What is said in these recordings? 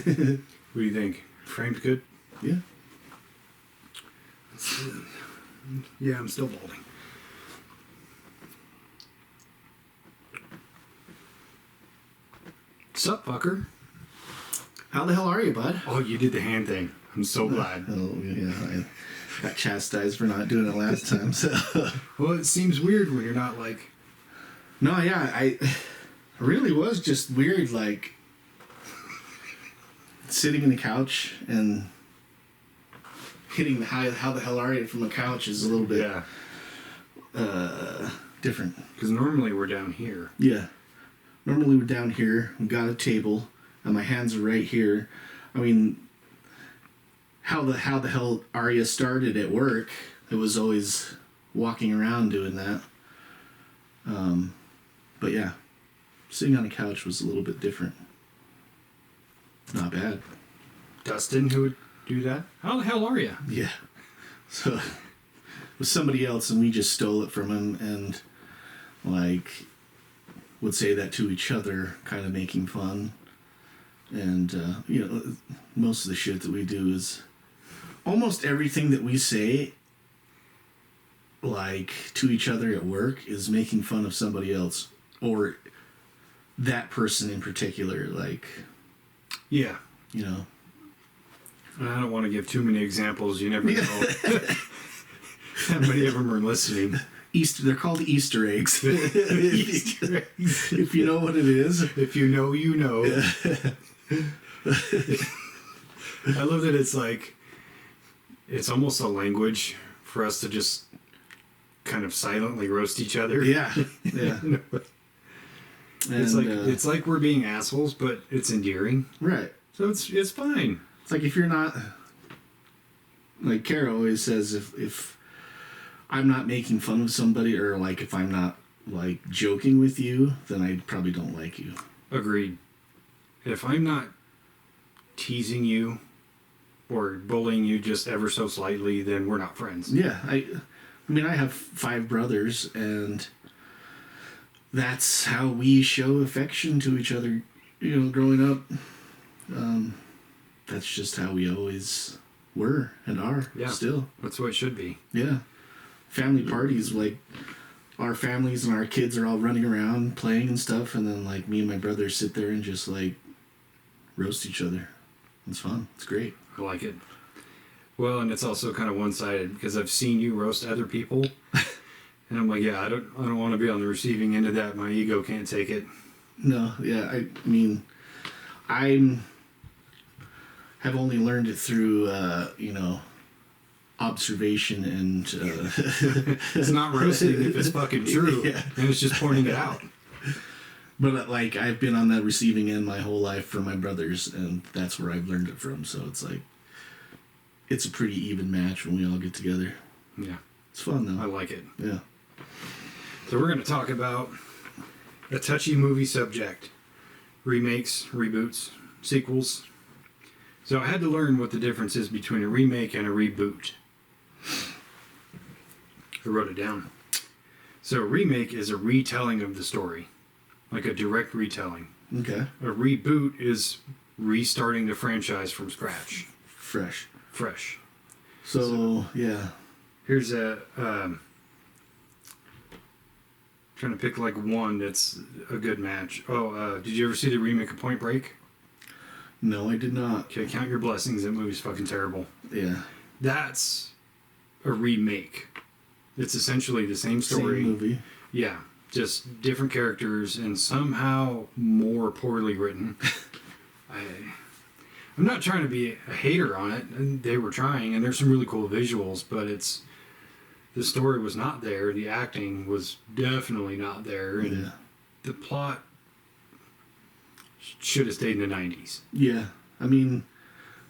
What do you think? Framed good? Yeah. Yeah, I'm still balding. Sup, fucker? How the hell are you, bud? Oh, you did the hand thing. I'm so glad. Oh, yeah. I got chastised for not doing it last time, so... Well, it seems weird when you're not like... No, yeah, I really was just weird, like... sitting in the couch and hitting the how the hell are you from the couch is a little bit different. Because normally we're down here. Yeah. Normally we're down here, we've got a table, and my hands are right here. I mean, how the hell Arya started at work, it was always walking around doing that. But yeah, sitting on a couch was a little bit different. Not bad. Dustin, who would do that? How the hell are you? Yeah. So, it was somebody else, and we just stole it from him, and, like, would say that to each other, kind of making fun. And, you know, most of the shit that we do is... Almost everything that we say, like, to each other at work is making fun of somebody else. Or that person in particular, like... Yeah. You know. I don't want to give too many examples. You never know how many of them are listening. They're called Easter eggs. Easter eggs. If you know what it is. If you know, you know. I love that it's like, it's almost a language for us to just kind of silently roast each other. Yeah. Yeah. You know? It's like we're being assholes, but it's endearing. Right. So it's fine. It's like if you're not, like Kara always says, if I'm not making fun of somebody, or like if I'm not like joking with you, then I probably don't like you. Agreed. If I'm not teasing you or bullying you just ever so slightly, then we're not friends. Yeah. I mean, I have 5 brothers, and that's how we show affection to each other, you know, growing up. That's just how we always were and are still. That's what it should be. Yeah. Family parties, like, our families and our kids are all running around playing and stuff, and then, like, me and my brother sit there and just, like, roast each other. It's fun. It's great. I like it. Well, and it's also kind of one-sided, because I've seen you roast other people, and I'm like, yeah, I don't want to be on the receiving end of that. My ego can't take it. No, yeah, I mean, have only learned it through, you know, observation and... It's not roasting if it's fucking true, yeah. And it's just pointing it out. But, like, I've been on that receiving end my whole life from my brothers, and that's where I've learned it from, so it's like, it's a pretty even match when we all get together. Yeah. It's fun, though. I like it. Yeah. So we're going to talk about a touchy movie subject. Remakes, reboots, sequels. So I had to learn what the difference is between a remake and a reboot. I wrote it down. So a remake is a retelling of the story, like a direct retelling. Okay. A reboot is restarting the franchise from scratch. Fresh. So yeah. Here's a... trying to pick like one that's a good match. Did you ever see the remake of Point Break? No, I did not. Okay, count your blessings. That movie's fucking terrible. Yeah. That's a remake. It's essentially the same story. Same movie. Yeah, just different characters and somehow more poorly written. I'm not trying to be a hater on it, and they were trying, and there's some really cool visuals, but the story was not there. The acting was definitely not there, and the plot should have stayed in the 90s. Yeah, I mean,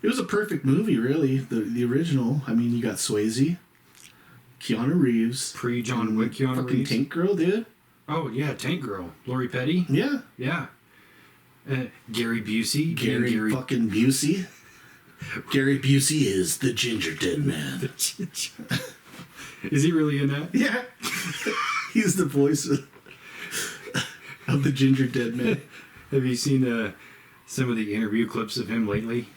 it was a perfect movie, really. The original. I mean, you got Swayze, Keanu Reeves, Pre-John Wick Keanu fucking Reeves. Tank Girl, dude. Oh yeah, Tank Girl, Lori Petty. Yeah. Gary Busey. Gary fucking Busey. Gary Busey is the ginger dead man. Is he really in that? Yeah. He's the voice of the ginger dead man. Have you seen some of the interview clips of him lately?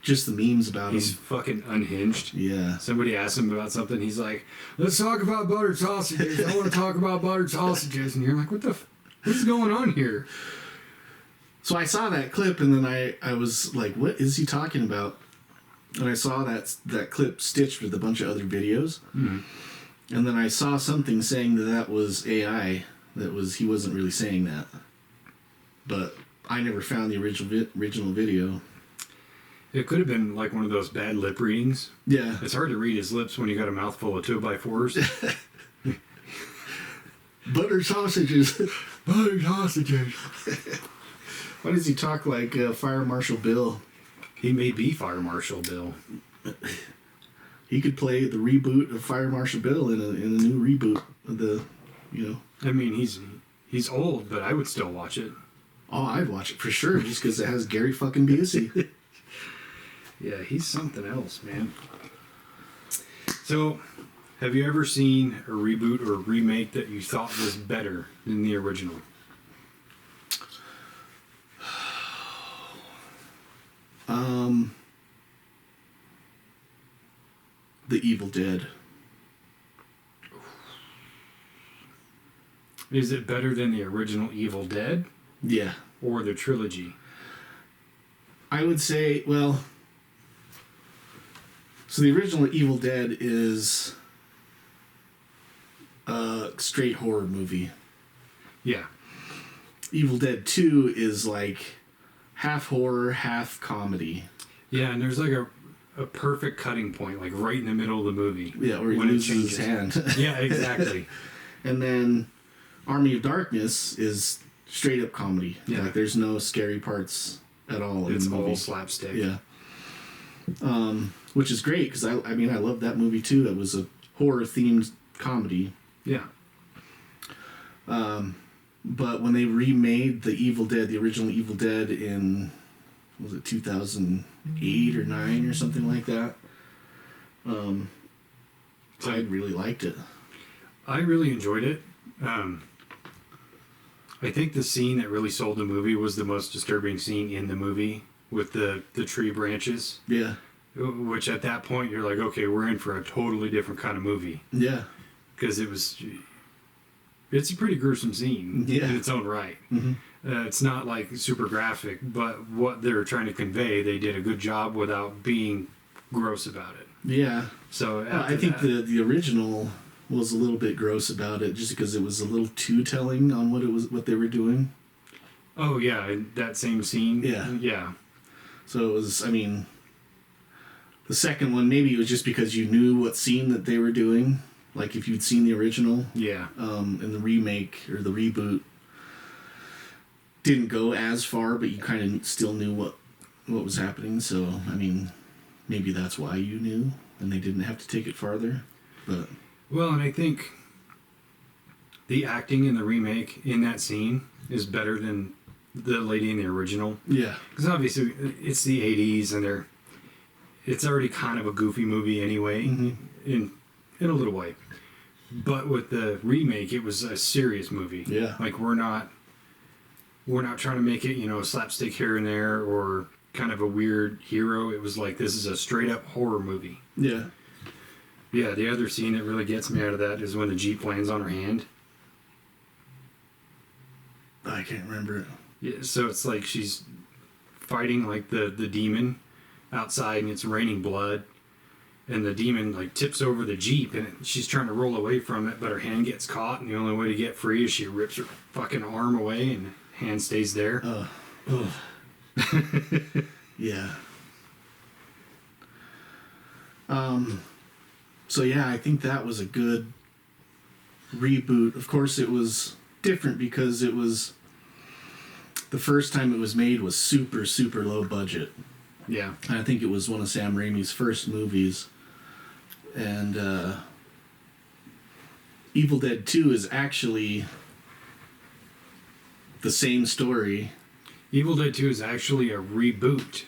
Just the memes about He's him. fucking unhinged. Yeah. Somebody asked him about something. He's like, "Let's talk about buttered sausages. I want to talk about buttered sausages." And you're like, what's going on here? So I saw that clip, and then I was like, what is he talking about? And I saw that clip stitched with a bunch of other videos. Mm-hmm. And then I saw something saying that was AI. He wasn't really saying that. But I never found the original video. It could have been like one of those bad lip readings. Yeah. It's hard to read his lips when you got a mouthful of 2x4s. Buttered sausages. Buttered sausages. Why does he talk like Fire Marshal Bill? He may be Fire Marshal Bill. He could play the reboot of Fire Marshal Bill in a new reboot of the, I mean, he's old, but I would still watch it. Oh, I'd watch it for sure, just because it has Gary fucking Busey. Yeah, he's something else, man. So, have you ever seen a reboot or a remake that you thought was better than the original? The Evil Dead. Is it better than the original Evil Dead Yeah. or the trilogy? I would say, well, so the original Evil Dead is a straight horror movie. Yeah. Evil Dead 2 is like half horror, half comedy. Yeah, and there's like a perfect cutting point, like right in the middle of the movie. Yeah, where he when it loses his hand. Yeah, exactly. And then Army of Darkness is straight up comedy. Yeah. Like there's no scary parts at all It's in the movie. all slapstick. Yeah. Which is great because I love that movie too. It was a horror themed comedy. Yeah. But when they remade the Evil Dead, the original Evil Dead in, was it 2008 or 9 or something like that? I really liked it. I really enjoyed it. I think the scene that really sold the movie was the most disturbing scene in the movie with the tree branches. Yeah. Which at that point you're like, okay, we're in for a totally different kind of movie. Yeah. Because it's a pretty gruesome scene in its own right. Mm-hmm. It's not like super graphic, but what they're trying to convey, they did a good job without being gross about it. Yeah. So I think the original was a little bit gross about it, just because it was a little too telling on what they were doing. Oh yeah, in that same scene. Yeah. So it was. I mean, the second one, maybe it was just because you knew what scene that they were doing. Like if you'd seen the original. Yeah. And the remake or the reboot didn't go as far, but you kind of still knew what was happening. So I mean, maybe that's why you knew, and they didn't have to take it farther. But well, and I think the acting in the remake in that scene is better than the lady in the original. Yeah. Because obviously it's the 80s and it's already kind of a goofy movie anyway, in a little way. But with the remake, it was a serious movie. Yeah. Like we're not trying to make it, slapstick here and there or kind of a weird hero. It was like, this is a straight up horror movie. Yeah. Yeah, the other scene that really gets me out of that is when the Jeep lands on her hand. I can't remember it. Yeah, so it's like she's fighting like the demon outside and it's raining blood. And the demon like tips over the Jeep and she's trying to roll away from it, but her hand gets caught and the only way to get free is she rips her fucking arm away and hand stays there. Yeah. So yeah, I think that was a good reboot. Of course, it was different because it was the first time it was made was super, super low budget. Yeah. And I think it was one of Sam Raimi's first movies. And Evil Dead 2 is actually the same story. Evil Dead 2 is actually a reboot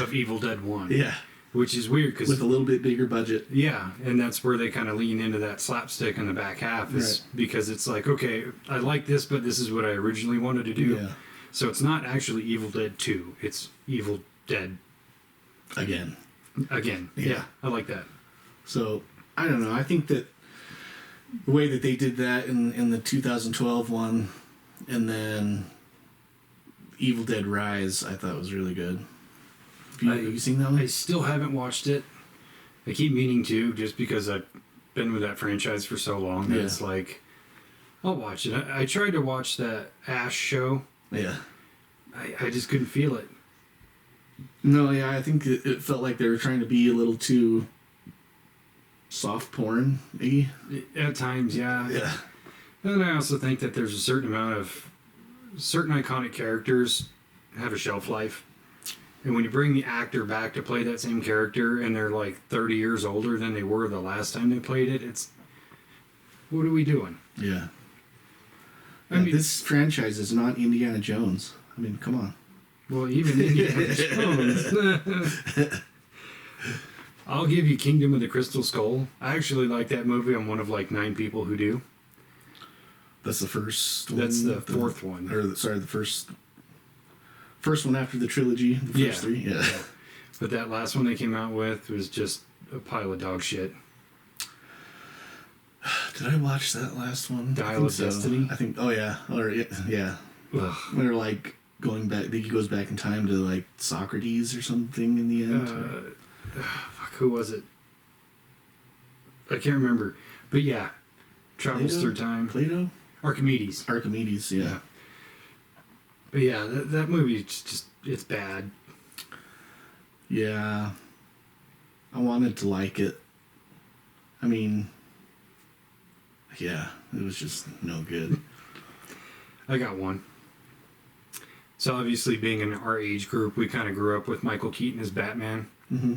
of Evil Dead 1. Yeah. Which is weird because with a little bit bigger budget. Yeah, and that's where they kind of lean into that slapstick in the back half is because it's like, okay, I like this, but this is what I originally wanted to do. Yeah. So it's not actually Evil Dead 2. It's Evil Dead Again. again. Yeah. Yeah, I like that. So, I don't know. I think that the way that they did that in the 2012 one, and then Evil Dead Rise, I thought was really good. Have you seen that one? I still haven't watched it. I keep meaning to, just because I've been with that franchise for so long that it's like, I'll watch it. I tried to watch that Ash show. Yeah. I just couldn't feel it. No, yeah, I think it felt like they were trying to be a little too soft porn-y. At times, yeah. Yeah. And I also think that there's a certain amount of certain iconic characters have a shelf life. And when you bring the actor back to play that same character and they're like 30 years older than they were the last time they played it, it's... What are we doing? Yeah. I mean, this franchise is not Indiana Jones. I mean, come on. well, even Indiana Jones. I'll give you Kingdom of the Crystal Skull. I actually like that movie. I'm one of like 9 people who do. That's the first one? That's the fourth one. Or, sorry, the first one after the trilogy. The first 3? Yeah. But that last one they came out with was just a pile of dog shit. Did I watch that last one? Dial of Destiny? I think, oh yeah. Or, yeah. Ugh. When they're like going back, I think he goes back in time to like Socrates or something in the end. Fuck, who was it? I can't remember. But yeah, travels Plato? through time. Plato? Archimedes. Archimedes, yeah. But yeah, that movie just it's bad. Yeah. I wanted to like it. I mean, yeah, it was just no good. I got one. So obviously, being in our age group, we kind of grew up with Michael Keaton as Batman. Mm-hmm.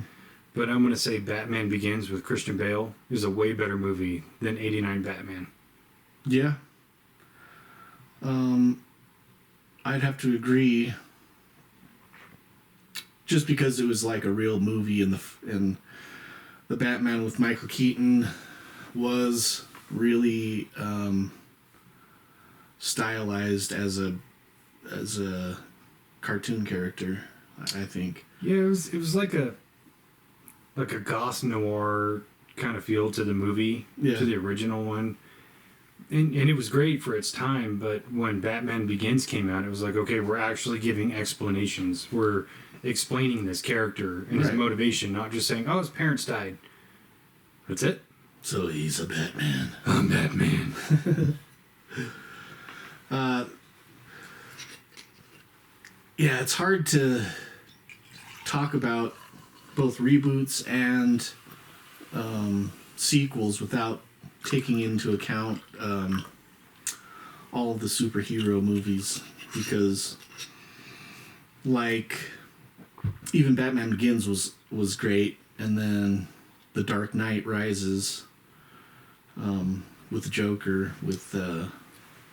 But I'm going to say Batman Begins with Christian Bale is a way better movie than '89 Batman. Yeah. I'd have to agree. Just because it was like a real movie, and the Batman with Michael Keaton was really stylized as a cartoon character, I think. Yeah, it was like a goth noir kind of feel to the movie, to the original one. And it was great for its time, but when Batman Begins came out, it was like, okay, we're actually giving explanations. We're explaining this character and his motivation, not just saying, oh, his parents died. That's it. So he's a Batman. I'm Batman. Yeah, it's hard to talk about both reboots and sequels without taking into account all of the superhero movies, because like even Batman Begins was great, and then The Dark Knight Rises with the Joker with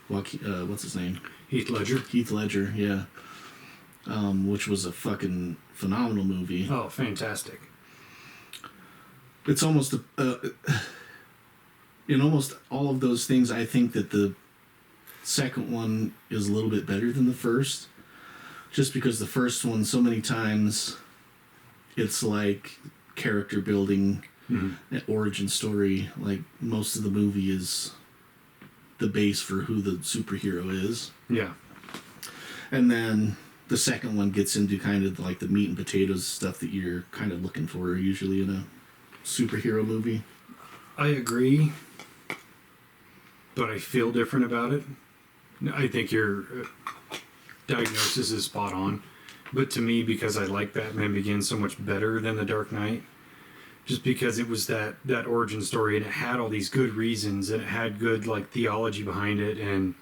what's his name? Heath Ledger. Heath Ledger, yeah. Which was a fucking phenomenal movie. Oh, fantastic. It's almost in almost all of those things, I think that the second one is a little bit better than the first, just because the first one, so many times it's like character building, an origin story. Like most of the movie is the base for who the superhero is. Yeah. And then the second one gets into kind of like the meat and potatoes stuff that you're kind of looking for usually in a superhero movie. I agree, but I feel different about it. I think your diagnosis is spot on. But to me, because I like Batman Begins so much better than The Dark Knight, just because it was that origin story, and it had all these good reasons, and it had good like theology behind it, and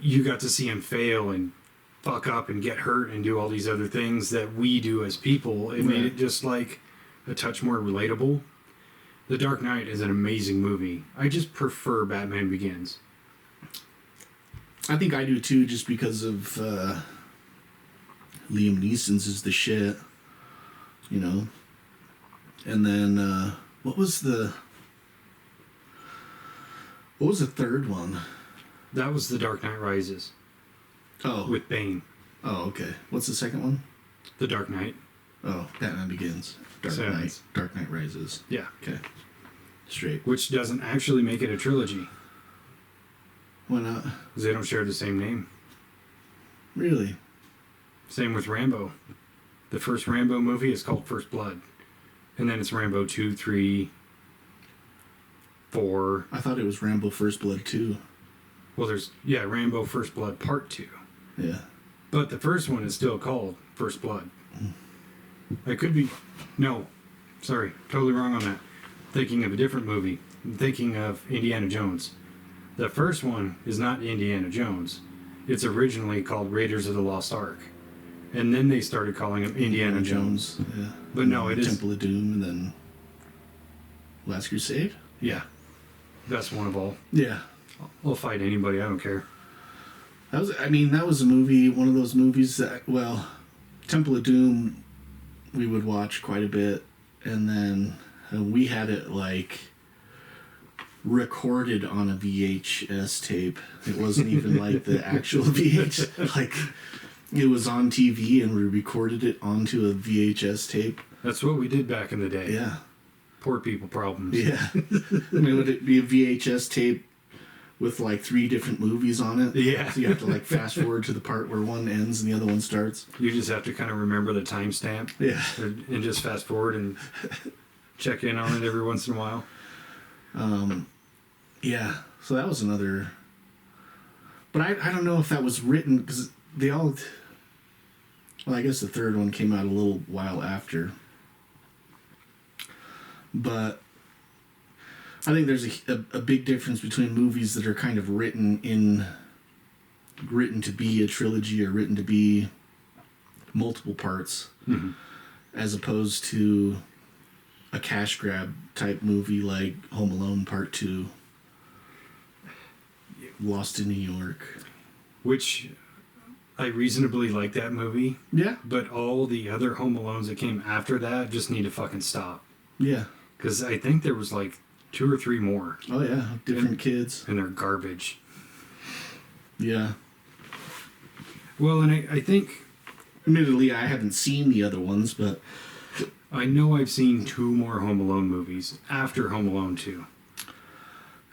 you got to see him fail and fuck up and get hurt and do all these other things that we do as people. It made it just like a touch more relatable. The Dark Knight is an amazing movie. I just prefer Batman Begins. I think I do too, just because of Liam Neeson's is the shit, you know. And then what was the third one? That was The Dark Knight Rises. Oh. with Bane. Oh, okay. What's the second one? The Dark Knight. Oh, Batman Begins. Dark Knight Rises. Yeah. Okay. Straight. Which doesn't actually make it a trilogy. Why not? Because they don't share the same name. Really? Same with Rambo. The first Rambo movie is called First Blood. And then it's Rambo 2, 3, 4. I thought it was Rambo First Blood 2. Well, there's, yeah, Rambo First Blood Part 2. Yeah. But the first one is still called First Blood. I could be... No. Sorry. Totally wrong on that. Thinking of a different movie. I'm thinking of Indiana Jones. The first one is not Indiana Jones. It's originally called Raiders of the Lost Ark. And then they started calling him Indiana Jones. Yeah. But no, it is... Temple of Doom and then Last Crusade? Yeah. Best one of all. Yeah. I'll fight anybody. I don't care. That was a movie, one of those movies that, well, Temple of Doom we would watch quite a bit, and then we had it like recorded on a VHS tape. It wasn't even like the actual VHS, like it was on TV and we recorded it onto a VHS tape. That's what we did back in the day. Yeah. Poor people problems. Yeah. And would it be a VHS tape with like 3 different movies on it? Yeah. So you have to like fast forward to the part where one ends and the other one starts. You just have to kind of remember the timestamp. Yeah. And just fast forward and check in on it every once in a while. Yeah. So that was another... But I don't know if that was written, because they all... Well, I guess the third one came out a little while after. But I think there's a big difference between movies that are kind of written to be a trilogy or written to be multiple parts, as opposed to a cash grab type movie like Home Alone Part 2, Lost in New York. Which I reasonably like that movie. Yeah. But all the other Home Alones that came after that just need to fucking stop. Yeah. Because I think there was like 2 or 3 more. Oh, yeah. Different kids. And they're garbage. Yeah. Well, and I think... Admittedly, I haven't seen the other ones, but... I know I've seen 2 more Home Alone movies after Home Alone 2.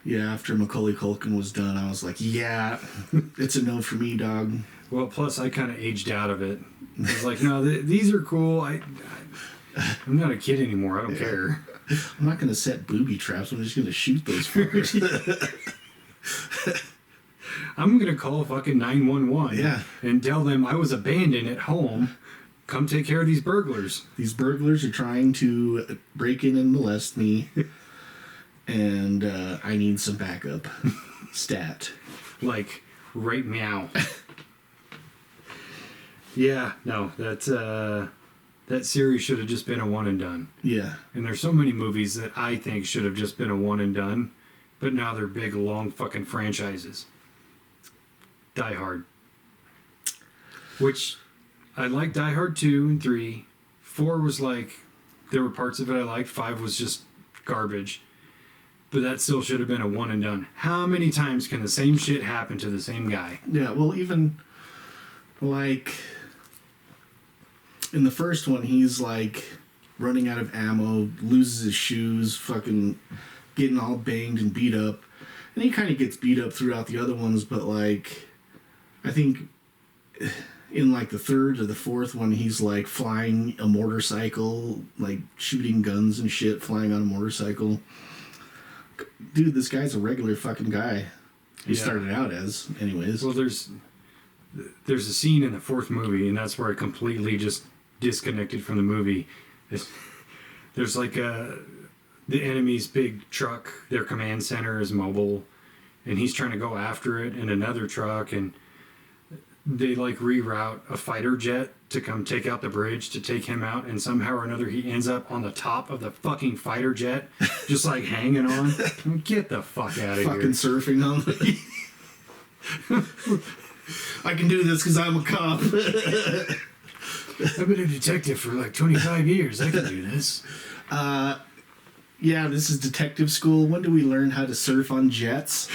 Yeah, after Macaulay Culkin was done, I was like, yeah, it's a no for me, dog. Well, plus I kind of aged out of it. I was like, no, these are cool. I'm not a kid anymore. I don't care. I'm not going to set booby traps. I'm just going to shoot those fuckers. I'm going to call fucking 911 Yeah. and tell them I was abandoned at home. Come take care of these burglars. These burglars are trying to break in and molest me, and I need some backup. Stat. Like, right meow. Yeah, no, that series should have just been a one and done. Yeah. And there's so many movies that I think should have just been a one and done, but now they're big, long fucking franchises. Die Hard. Which, I like Die Hard 2 and 3. 4 was like, there were parts of it I liked. 5 was just garbage. But that still should have been a one and done. How many times can the same shit happen to the same guy? Yeah, well, even, like, in the first one, he's, like, running out of ammo, loses his shoes, fucking getting all banged and beat up. And he kind of gets beat up throughout the other ones, but, like, I think in, like, the third or the fourth one, he's, like, flying a motorcycle, like, shooting guns and shit, flying on a motorcycle. Dude, this guy's a regular fucking guy. He started out as, anyways. Well, there's a scene in the 4th movie, and that's where I completely just disconnected from the movie. There's like the enemy's big truck, their command center is mobile, and he's trying to go after it in another truck, and they like reroute a fighter jet to come take out the bridge to take him out, and somehow or another he ends up on the top of the fucking fighter jet, just like hanging on. Get the fuck out of fucking here. Surfing on I can do this because I'm a cop. I've been a detective for like 25 years. I can do this. Yeah, this is detective school. When do we learn how to surf on jets?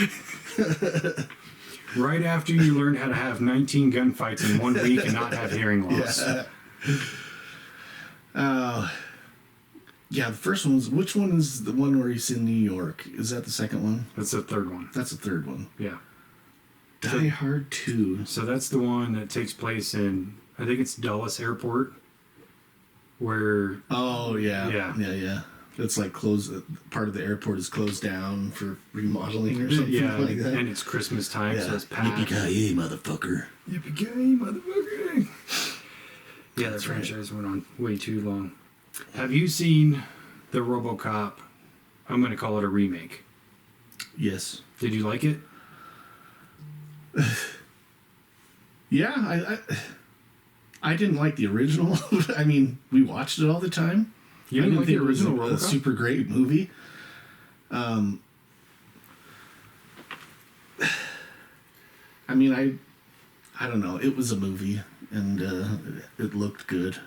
Right after you learned how to have 19 gunfights in 1 week and not have hearing loss. Yeah, the first one's... Which one is the one where he's in New York? Is that the second one? That's the third one. That's the third one. Yeah. Die Hard 2. So that's the one that takes place in, I think it's Dulles Airport, where... Oh, yeah. Yeah. Yeah. It's like closed... Part of the airport is closed down for remodeling or something like that. And it's Christmas time, so it's packed. Yippee-ki-yay, motherfucker. Yippee-ki-yay, motherfucker. Yeah, the franchise went on way too long. Have you seen the RoboCop? I'm going to call it a remake. Yes. Did you like it? Yeah, I didn't like the original. I mean, we watched it all the time. You didn't like the original RoboCop? A super great movie. I mean, I don't know. It was a movie, and it looked good.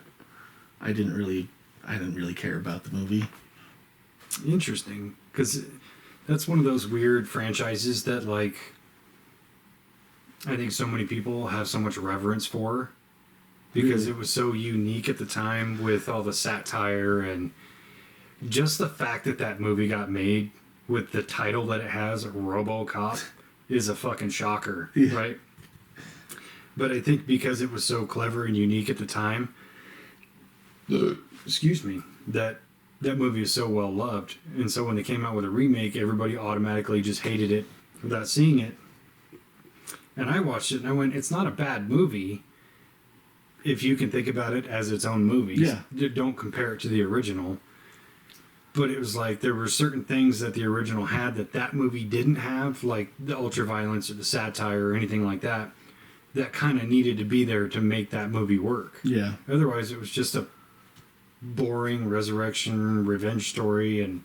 I didn't really care about the movie. Interesting, because that's one of those weird franchises that, like, I think so many people have so much reverence for, because it was so unique at the time with all the satire and just the fact that that movie got made with the title that it has, RoboCop, is a fucking shocker, right? But I think because it was so clever and unique at the time, excuse me, that movie is so well loved. And so when they came out with a remake, everybody automatically just hated it without seeing it. And I watched it and I went, it's not a bad movie if you can think about it as its own movie. Yeah. Don't compare it to the original. But it was like there were certain things that the original had that movie didn't have, like the ultraviolence or the satire or anything like that, that kind of needed to be there to make that movie work. Yeah. Otherwise, it was just a boring resurrection revenge story, and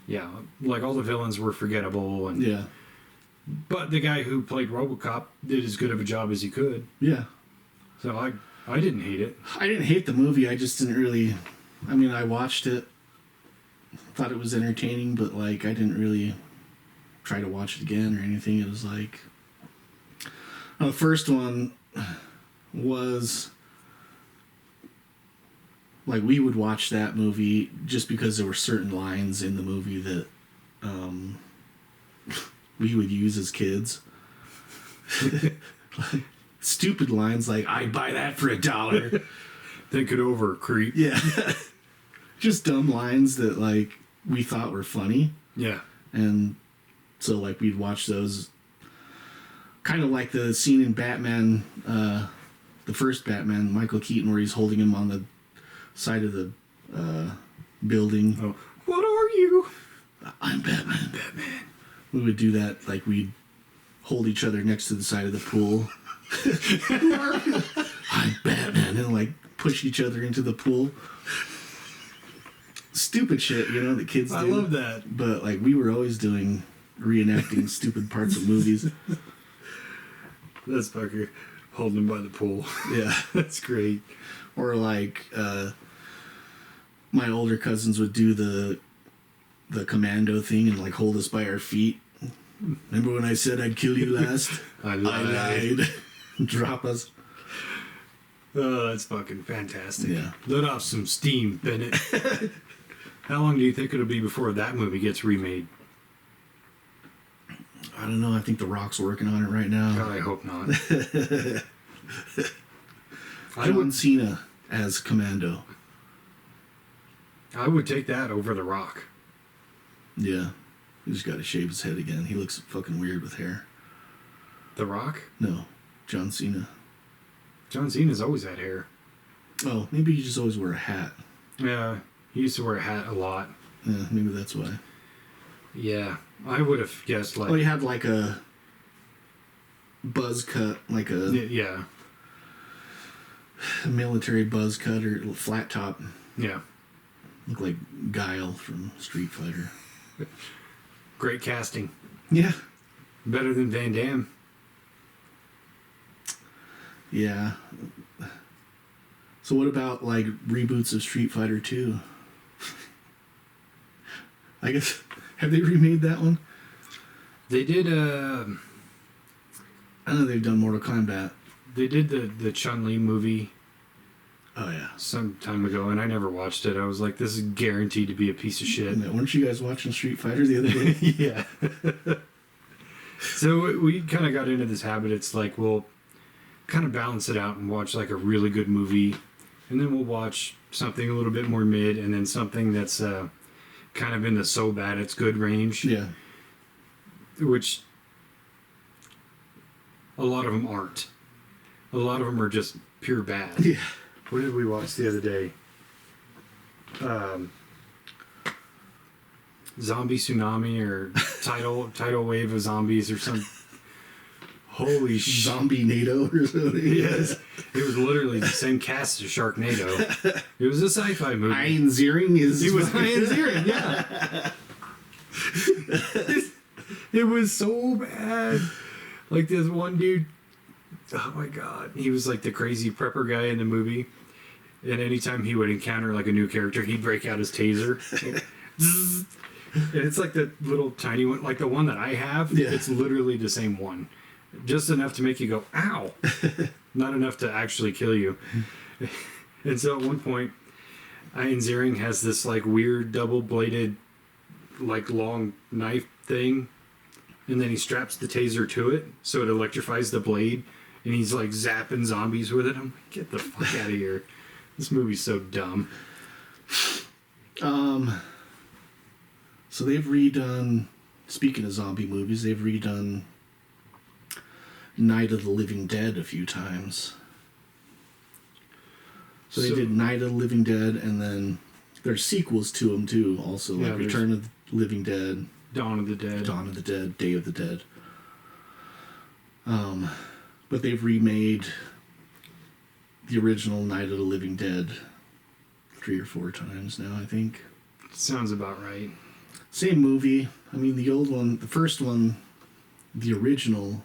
yeah, like all the villains were forgettable. And Yeah. but the guy who played RoboCop did as good of a job as he could. Yeah. So I didn't hate it. I didn't hate the movie. I just didn't really... I mean, I watched it, thought it was entertaining, but, like, I didn't really try to watch it again or anything. It was like... the first one was... Like, we would watch that movie just because there were certain lines in the movie that we would use as kids. Like, stupid lines like, I'd buy that for $1. Think it over, creep. Yeah. Just dumb lines that, like, we thought were funny. Yeah. And so, like, we'd watch those. Kind of like the scene in Batman, the first Batman, Michael Keaton, where he's holding him on the side of the building. Oh, what are you? I'm Batman. Batman. We would do that, like, we'd hold each other next to the side of the pool. Who are you? I'm Batman. And, like, push each other into the pool. Stupid shit, you know, that kids do. I love that. But, like, we were always reenacting stupid parts of movies. That's fucker holding him by the pool. Yeah. That's great. Or, like, my older cousins would do the commando thing and, like, hold us by our feet. Remember when I said I'd kill you last? I lied. Drop us. Oh, that's fucking fantastic. Yeah. Let off some steam, Bennett. How long do you think it'll be before that movie gets remade? I don't know. I think The Rock's working on it right now. God, I hope not. John Cena as Commando. I would take that over The Rock. Yeah. He just got to shave his head again. He looks fucking weird with hair. The Rock? No. John Cena. John Cena's always had hair. Oh, maybe he just always wore a hat. Yeah, he used to wear a hat a lot. Yeah, maybe that's why. Yeah, I would have guessed like... Oh, he had like a buzz cut, like a Yeah. military buzz cut or flat top. Yeah. Looked like Guile from Street Fighter. Great casting. Yeah. Better than Van Damme. Yeah. So what about, like, reboots of Street Fighter 2? I guess, have they remade that one? They did I know they've done Mortal Kombat. They did the Chun-Li movie Oh yeah. some time ago, and I never watched it. I was like, this is guaranteed to be a piece of shit. Yeah, weren't you guys watching Street Fighter the other day? Yeah. So we kind of got into this habit. It's like we'll kind of balance it out and watch like a really good movie, and then we'll watch something a little bit more mid, and then something that's kind of in the so bad it's good range. Yeah. Which a lot of them aren't. A lot of them are just pure bad. Yeah. What did we watch the other day? Zombie Tsunami or tidal wave of zombies or some. Holy shit. Zombie NATO or something. Yes. It was literally the same cast as Sharknado. It was a sci-fi movie. Ian Ziering is. It was Ian Ziering, yeah. It was so bad. Like this one dude, oh my god, he was like the crazy prepper guy in the movie. And anytime he would encounter like a new character, he'd break out his taser. And it's like the little tiny one, like the one that I have. Yeah. It's literally the same one. Just enough to make you go, ow. Not enough to actually kill you. And so at one point, Ian Ziering has this like weird double-bladed, like long knife thing. And then he straps the taser to it so it electrifies the blade. And he's like zapping zombies with it. I'm like, get the fuck out of here. This movie's so dumb. So they've redone, speaking of zombie movies, they've redone Night of the Living Dead a few times. So they did Night of the Living Dead, and then there's sequels to them too, also, like Return of the Living Dead, Dawn of the Dead. Dawn of the Dead, Day of the Dead. But they've remade the original Night of the Living Dead 3 or 4 times now, I think. Sounds about right. Same movie. I mean, the old one, the first one, the original,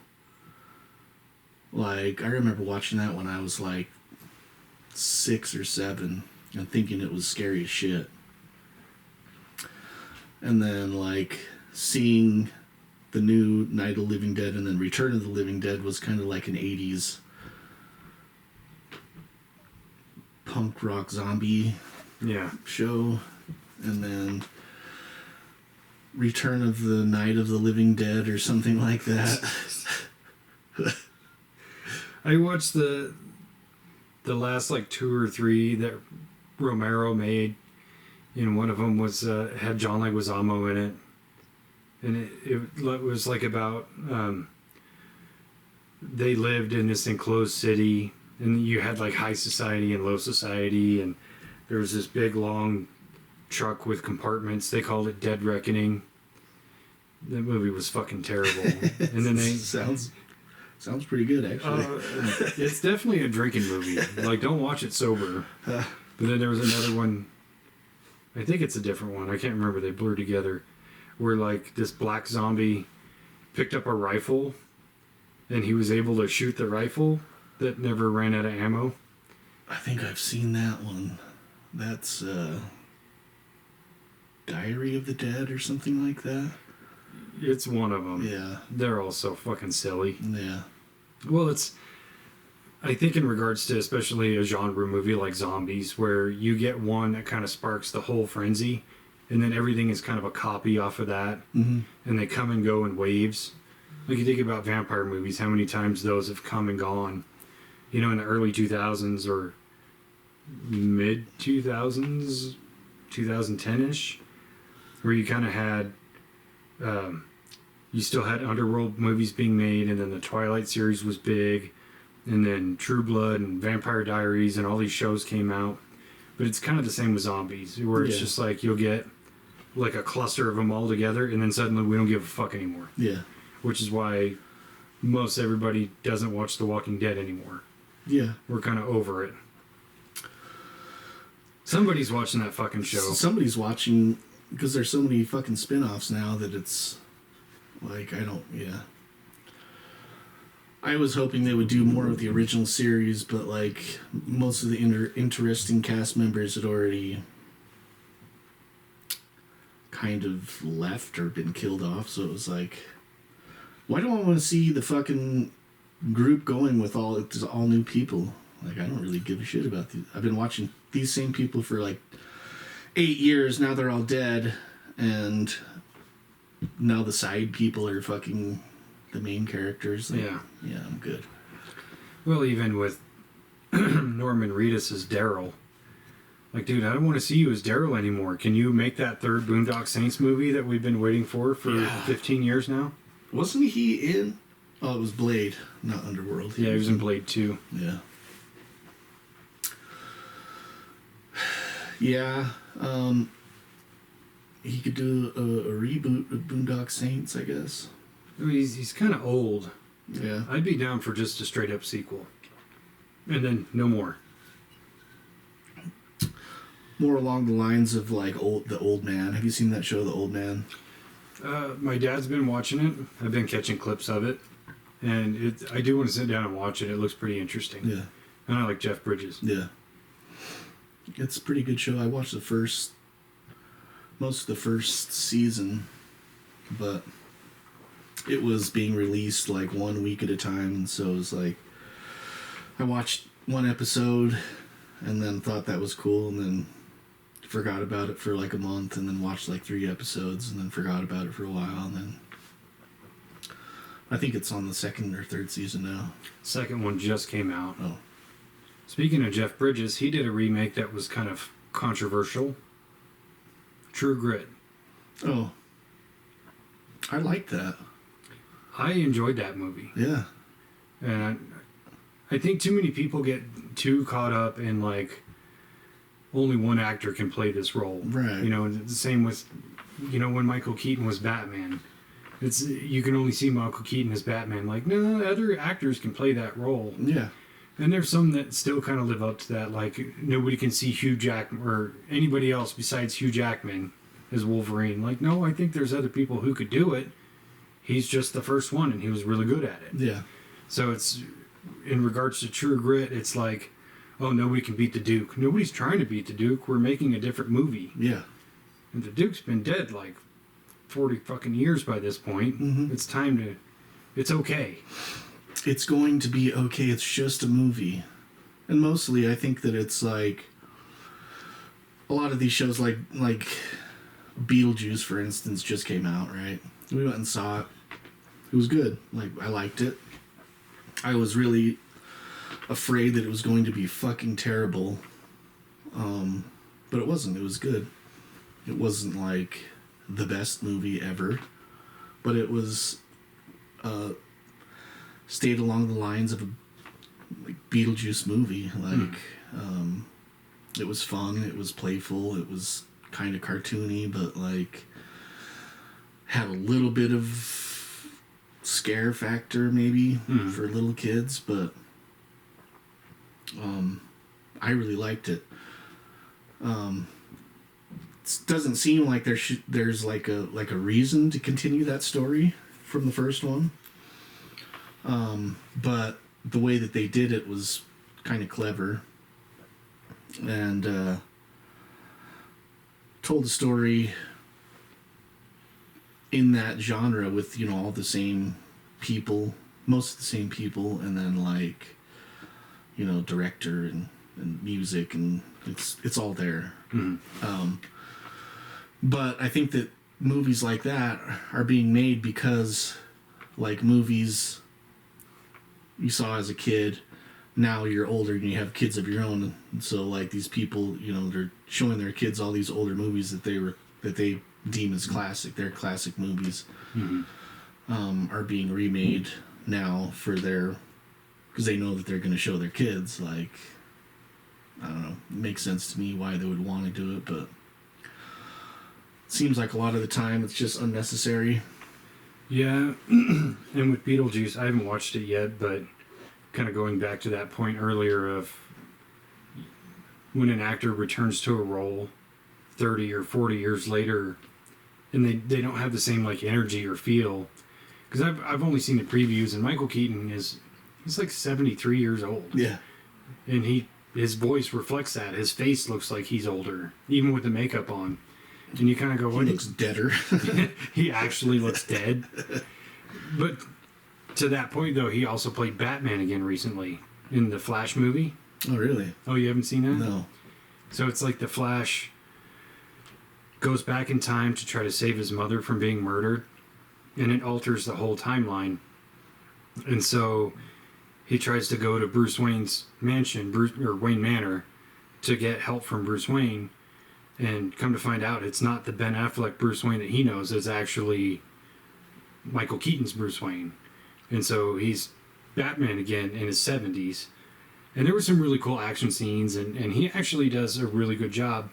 like, I remember watching that when I was like 6 or 7 and thinking it was scary as shit. And then, like, seeing the new Night of the Living Dead and then Return of the Living Dead was kind of like an 80s punk rock zombie show. And then Return of the Night of the Living Dead or something like that. I watched the last like 2 or 3 that Romero made, and one of them was had John Leguizamo in it, and it was like about they lived in this enclosed city, and you had like high society and low society, and there was this big long truck with compartments. They called it Dead Reckoning. That movie was fucking terrible. And then they sounds pretty good, actually. it's definitely a drinking movie. Like, don't watch it sober. But then there was another one. I think it's a different one. I can't remember. They blur together. Where like this black zombie picked up a rifle, and he was able to shoot the rifle that never ran out of ammo. I think I've seen that one. That's Diary of the Dead or something like that. It's one of them. Yeah. They're all so fucking silly. Yeah. Well, I think in regards to especially a genre movie like Zombies, where you get one that kind of sparks the whole frenzy, and then everything is kind of a copy off of that, and they come and go in waves. Like you think about vampire movies, how many times those have come and gone. You know, in the early 2000s or mid 2000s, 2010-ish, where you kind of had, you still had Underworld movies being made, and then the Twilight series was big, and then True Blood and Vampire Diaries and all these shows came out. But it's kind of the same with zombies, where it's just like you'll get like a cluster of them all together, and then suddenly we don't give a fuck anymore. Yeah. Which is why most everybody doesn't watch The Walking Dead anymore. Yeah. We're kind of over it. Somebody's watching that fucking show. Somebody's watching, because there's so many fucking spin-offs now that it's like, I was hoping they would do more of the original series, but like most of the interesting cast members had already kind of left or been killed off, so it was like, why do I want to see the fucking group going with all new people. Like, I don't really give a shit about these. I've been watching these same people for like 8 years. Now they're all dead, and now the side people are fucking the main characters. Like, yeah, I'm good. Well, even with Norman Reedus as Daryl, like, dude, I don't want to see you as Daryl anymore. Can you make that third Boondock Saints movie that we've been waiting for 15 years now? Wasn't he in? Oh, it was Blade, not Underworld. Yeah, he was in Blade 2. Yeah. Yeah, he could do a reboot of Boondock Saints, I guess. I mean, he's kind of old. Yeah. I'd be down for just a straight up sequel. And then no more. More along the lines of like The Old Man. Have you seen that show, The Old Man? My dad's been watching it. I've been catching clips of it. And I do want to sit down and watch it. It looks pretty interesting. Yeah. And I like Jeff Bridges. Yeah. It's a pretty good show. I watched most of the first season, but it was being released like 1 week at a time, and so it was like I watched one episode and then thought that was cool, and then forgot about it for like a month, and then watched like 3 episodes and then forgot about it for a while, and then I think it's on the 2nd or 3rd season now. Second one just came out. Oh. Speaking of Jeff Bridges, he did a remake that was kind of controversial. True Grit. Oh. I like that. I enjoyed that movie. Yeah. And I think too many people get too caught up in like only one actor can play this role. Right. You know, and the same with, you know, when Michael Keaton was Batman. You can only see Michael Keaton as Batman. Like, no, other actors can play that role. Yeah. And there's some that still kind of live up to that. Like, nobody can see Hugh Jackman or anybody else besides Hugh Jackman as Wolverine. Like, no, I think there's other people who could do it. He's just the first one, and he was really good at it. Yeah. So it's, in regards to True Grit, it's like, oh, nobody can beat the Duke. Nobody's trying to beat the Duke. We're making a different movie. Yeah. And the Duke's been dead like 40 fucking years by this point. Mm-hmm. It's time to, it's okay. It's going to be okay. It's just a movie. And mostly I think that it's like a lot of these shows like Beetlejuice, for instance, just came out, right? We went and saw it. It was good. Like, I liked it. I was really afraid that it was going to be fucking terrible. But it wasn't. It was good. It wasn't like the best movie ever, but it was stayed along the lines of a like Beetlejuice movie. Like, it was fun. It was playful. It was kind of cartoony, but like had a little bit of scare factor maybe for little kids. But I really liked it. It doesn't seem like there's like a reason to continue that story from the first one. But the way that they did it was kind of clever, and told the story in that genre with, you know, all the same people, most of the same people, and then like, you know, director and music, and it's all there. But I think that movies like that are being made because, like, movies you saw as a kid, now you're older and you have kids of your own, and so like these people, you know, they're showing their kids all these older movies that they deem as classic. They're classic movies, are being remade now because they know that they're going to show their kids. Like, I don't know, it makes sense to me why they would want to do it, but seems like a lot of the time it's just unnecessary. Yeah, and with Beetlejuice, I haven't watched it yet, but kind of going back to that point earlier of when an actor returns to a role 30 or 40 years later, and they don't have the same like energy or feel. Because I've only seen the previews, and Michael Keaton he's like 73 years old. Yeah, and his voice reflects that. His face looks like he's older, even with the makeup on. And you kind of go, he looks deader. He actually looks dead. But To that point, though, he also played Batman again recently in the Flash movie. Oh, really? Oh, you haven't seen that? No. So it's like the Flash goes back in time to try to save his mother from being murdered, and it alters the whole timeline. And so he tries to go to Bruce Wayne's mansion, Wayne Manor, to get help from Bruce Wayne, and come to find out it's not the Ben Affleck Bruce Wayne that he knows, it's actually Michael Keaton's Bruce Wayne. And so he's Batman again in his 70s. And there were some really cool action scenes, and he actually does a really good job.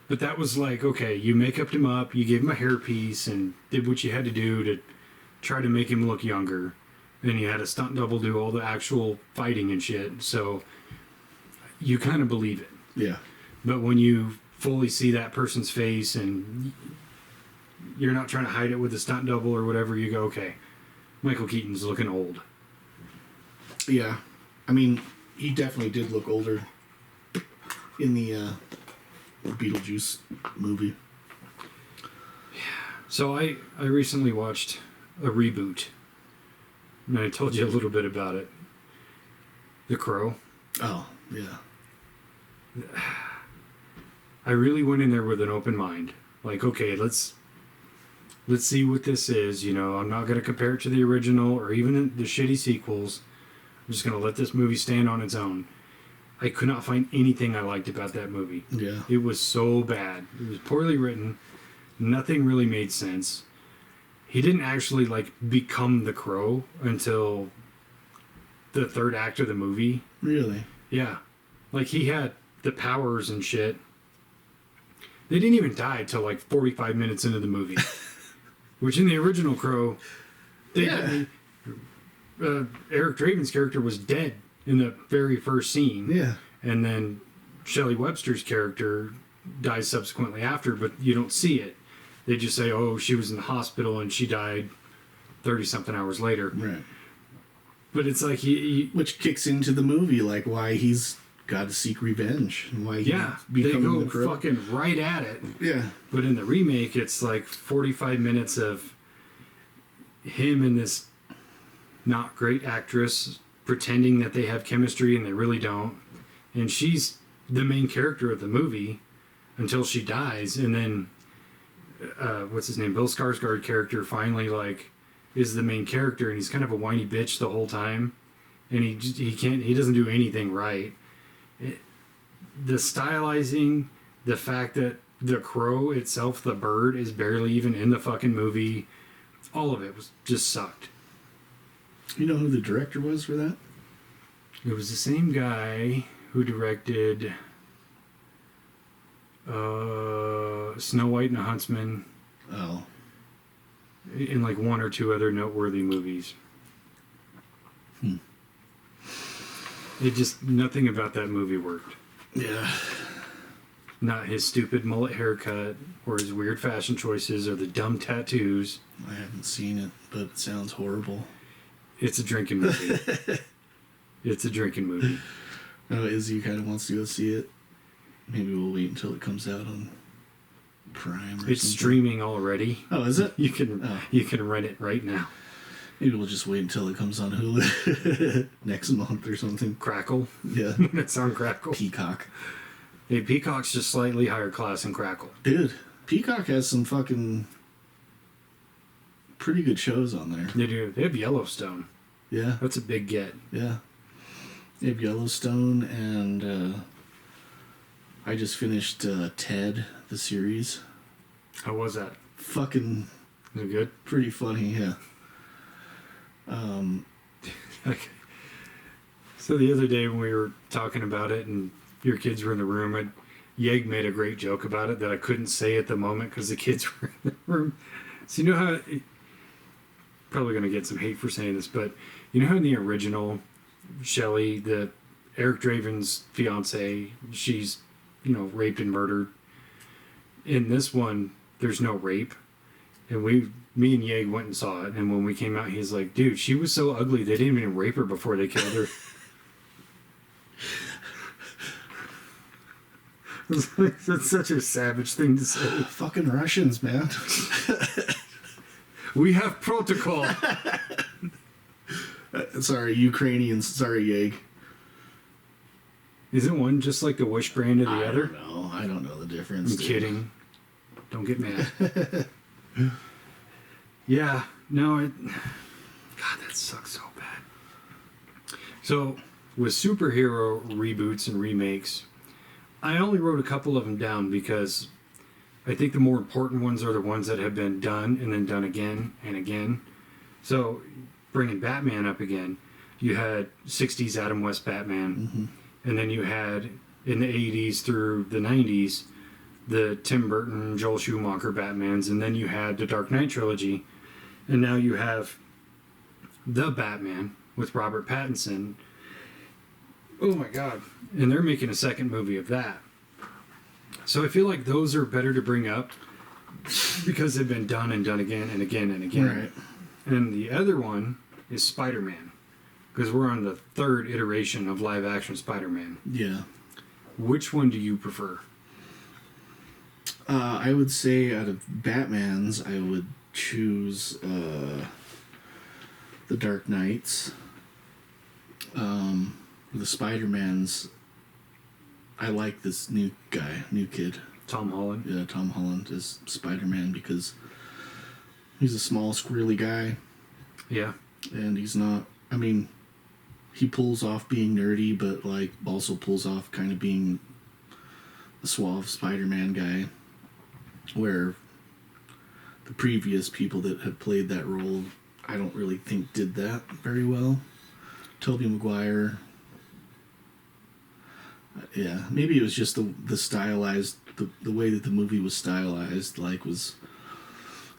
But that was like, okay, you make-upped him up, you gave him a hairpiece, and did what you had to do to try to make him look younger. And you had a stunt double do all the actual fighting and shit. So you kind of believe it. Yeah. But when you fully see that person's face and you're not trying to hide it with a stunt double or whatever, you go, okay, Michael Keaton's looking old. Yeah. I mean, he definitely did look older in the Beetlejuice movie. So I recently watched a reboot, and I told you a little bit about it. The Crow. Oh, yeah. I really went in there with an open mind. Like, okay, let's see what this is. You know, I'm not going to compare it to the original or even the shitty sequels. I'm just going to let this movie stand on its own. I could not find anything I liked about that movie. Yeah. It was so bad. It was poorly written. Nothing really made sense. He didn't actually, like, become the Crow until the third act of the movie. Really? Yeah. Like, he had the powers and shit. They didn't even die till, like, 45 minutes into the movie. Which in the original Crow, Eric Draven's character was dead in the very first scene. Yeah. And then Shelley Webster's character dies subsequently after, but you don't see it. They just say, oh, she was in the hospital and she died 30-something hours later. Right. But it's like which kicks into the movie, like why he's got to seek revenge and why they becoming go the Crow. fucking right at it. Yeah. But in the remake, it's like 45 minutes of him and this not great actress pretending that they have chemistry and they really don't. And she's the main character of the movie until she dies. And then, what's his name? Bill Skarsgård character finally, like, is the main character, and he's kind of a whiny bitch the whole time. And he doesn't do anything right. The stylizing, the fact that the Crow itself, the bird, is barely even in the fucking movie, all of it just sucked. You know who the director was for that? It was the same guy who directed Snow White and the Huntsman. Oh. In like one or two other noteworthy movies. Nothing about that movie worked. Yeah. Not his stupid mullet haircut, or his weird fashion choices, or the dumb tattoos. I haven't seen it, but it sounds horrible. It's a drinking movie. It's a drinking movie. Oh, Izzy kind of wants to go see it. Maybe we'll wait until it comes out on Prime or It's something. Streaming already. Oh, is it? You can rent it right now. Maybe we'll just wait until it comes on Hulu next month or something. Crackle. Yeah. It's on Crackle. Peacock. Hey, Peacock's just slightly higher class than Crackle. Dude, Peacock has some fucking pretty good shows on there. They do. They have Yellowstone. Yeah. That's a big get. Yeah. They have Yellowstone, and I just finished Ted, the series. How was that? Fucking Is it good? pretty funny, yeah. Okay. So the other day when we were talking about it and your kids were in the room, and Yeg made a great joke about it that I couldn't say at the moment because the kids were in the room. So you know how... Probably going to get some hate for saying this, but you know how in the original, Shelley, the Eric Draven's fiance, she's, raped and murdered. In this one, there's no rape. And me and Yeg went and saw it, and when we came out, he's like, dude, she was so ugly, they didn't even rape her before they killed her. That's such a savage thing to say. Fucking Russians, man. We have protocol. Sorry, Ukrainians. Sorry, Yeg. Isn't one just like the Wish brand of the other? I don't know the difference. I'm kidding. Don't get mad. Yeah. No, God, that sucks so bad. So, with superhero reboots and remakes, I only wrote a couple of them down because I think the more important ones are the ones that have been done and then done again and again. So, bringing Batman up again, you had 60s Adam West Batman, and then you had in the 80s through the 90s the Tim Burton, Joel Schumacher Batmans, and then you had the Dark Knight trilogy, and now you have the Batman with Robert Pattinson. Oh my God. And they're making a second movie of that. So I feel like those are better to bring up because they've been done and done again and again and again. Right. And the other one is Spider-Man, because we're on the third iteration of live-action Spider-Man. Yeah. Which one do you prefer? I would say out of Batman's, I would choose the Dark Knights. The Spider-Man's, I like this new kid. Tom Holland? Yeah, Tom Holland is Spider-Man because he's a small, squirrely guy. Yeah. And he's not, I mean, he pulls off being nerdy, but, like, also pulls off kind of being the suave Spider-Man guy. Where the previous people that had played that role, I don't really think did that very well. Tobey Maguire. Yeah, maybe it was just the stylized, the way that the movie was stylized, like, was,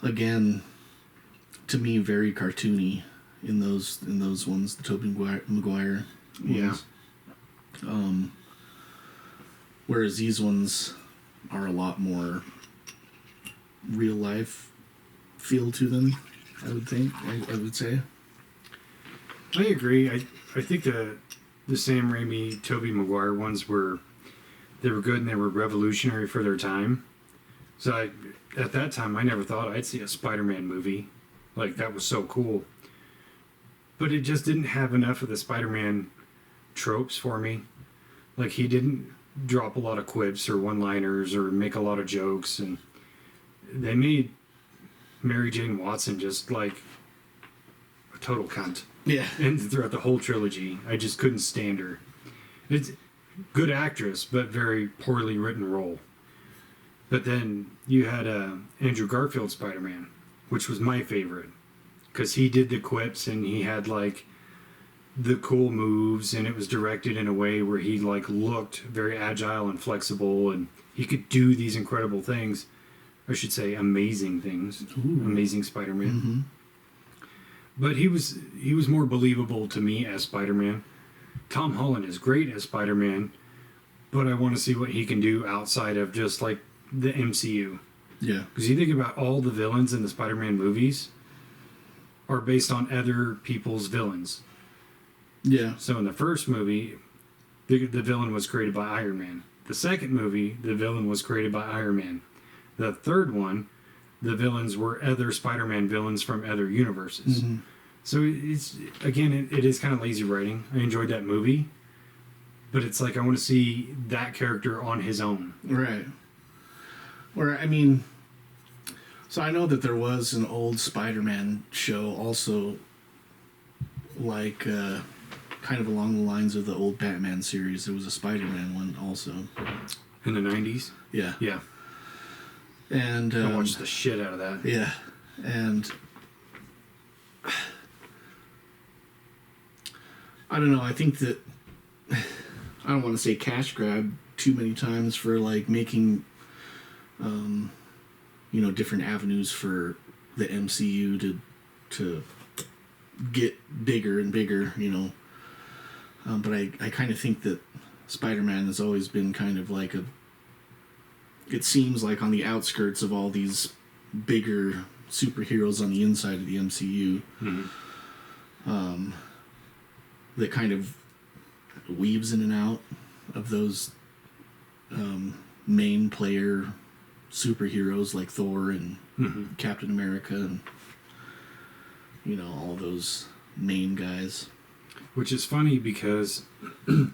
again, to me, very cartoony in those ones, the Tobey Maguire ones. Yeah. Whereas these ones are a lot more real life feel to them, I would think. I would say. I agree. I think the Sam Raimi, Tobey Maguire ones they were good and they were revolutionary for their time. So at that time, I never thought I'd see a Spider-Man movie. Like, that was so cool. But it just didn't have enough of the Spider-Man tropes for me. Like, he didn't drop a lot of quips or one-liners or make a lot of jokes, and they made Mary Jane Watson just like a total cunt. Yeah. And throughout the whole trilogy, I just couldn't stand her. It's good actress, but very poorly written role. But then you had Andrew Garfield Spider-Man, which was my favorite, because he did the quips and he had like the cool moves, and it was directed in a way where he like looked very agile and flexible, and he could do these incredible things. I should say amazing things. Ooh. Amazing Spider-Man. Mm-hmm. But he was more believable to me as Spider-Man. Tom Holland is great as Spider-Man, but I want to see what he can do outside of just like the MCU. Yeah. Because you think about all the villains in the Spider-Man movies are based on other people's villains. Yeah. So in the first movie, the villain was created by Iron Man. The second movie, the villain was created by Iron Man. The third one, the villains were other Spider-Man villains from other universes. Mm-hmm. So it's, again, it is kind of lazy writing. I enjoyed that movie, but it's like I want to see that character on his own. Right. Or, I mean, so I know that there was an old Spider-Man show also, like, kind of along the lines of the old Batman series. There was a Spider-Man one also. In the 90s? Yeah. Yeah. And I watched the shit out of that. Yeah. And I don't know, I think that I don't want to say cash grab too many times for like making different avenues for the MCU to get bigger and bigger, but I kind of think that Spider-Man has always been kind of like it seems like on the outskirts of all these bigger superheroes on the inside of the MCU. Mm-hmm. That kind of weaves in and out of those main player superheroes like Thor and mm-hmm. Captain America. And all those main guys. Which is funny because in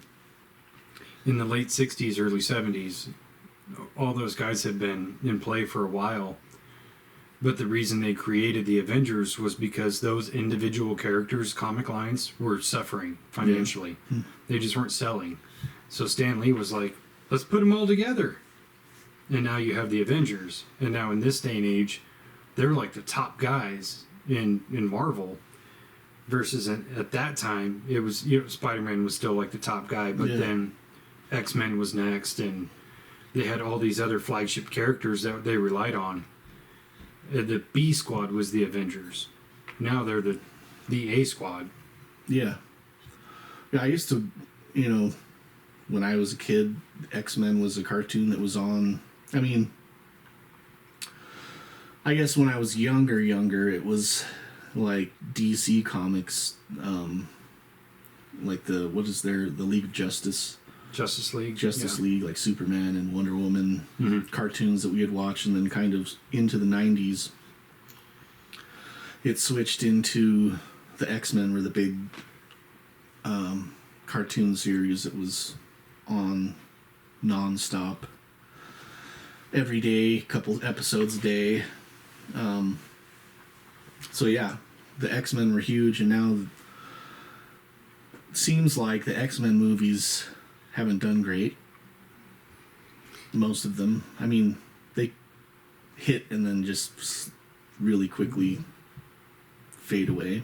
the late 60s, early 70s, all those guys had been in play for a while. But the reason they created the Avengers was because those individual characters' comic lines were suffering financially. Yeah. They just weren't selling. So Stan Lee was like, let's put them all together. And now you have the Avengers. And now in this day and age, they're like the top guys in Marvel. Versus at that time, it was Spider-Man was still like the top guy, but then X-Men was next, and they had all these other flagship characters that they relied on. The B Squad was the Avengers. Now they're the A Squad. Yeah. Yeah, I used to, when I was a kid, X-Men was a cartoon that was on. I mean, I guess when I was younger, it was like DC Comics, like the League of Justice. Justice League. League, like Superman and Wonder Woman cartoons that we had watched, and then kind of into the 90s, it switched into the X-Men were the big cartoon series that was on non-stop every day, couple episodes a day. So yeah, the X-Men were huge, and now it seems like the X-Men movies haven't done great. Most of them. I mean, they hit and then just really quickly fade away.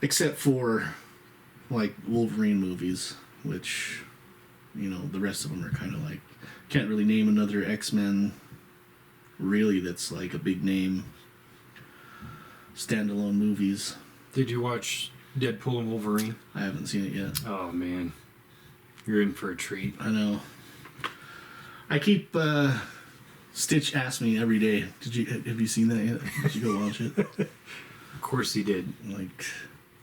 Except for, like, Wolverine movies, which, the rest of them are kind of like... Can't really name another X-Men, really, that's like a big name. Standalone movies. Did you watch Deadpool and Wolverine? I haven't seen it yet. Oh, man. You're in for a treat. I know. I keep Stitch asks me every day, have you seen that yet? Did you go watch it? Of course he did. Like,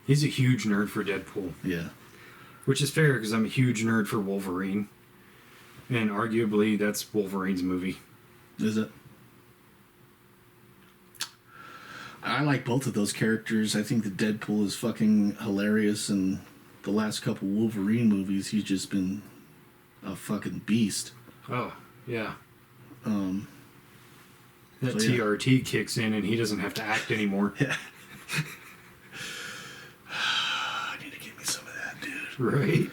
he's a huge nerd for Deadpool. Yeah. Which is fair because I'm a huge nerd for Wolverine. And arguably that's Wolverine's movie. Is it? I like both of those characters. I think that Deadpool is fucking hilarious, and the last couple Wolverine movies, he's just been a fucking beast. Oh, yeah. That So, yeah. TRT kicks in and he doesn't have to act anymore. Yeah. I need to get me some of that, dude. Right?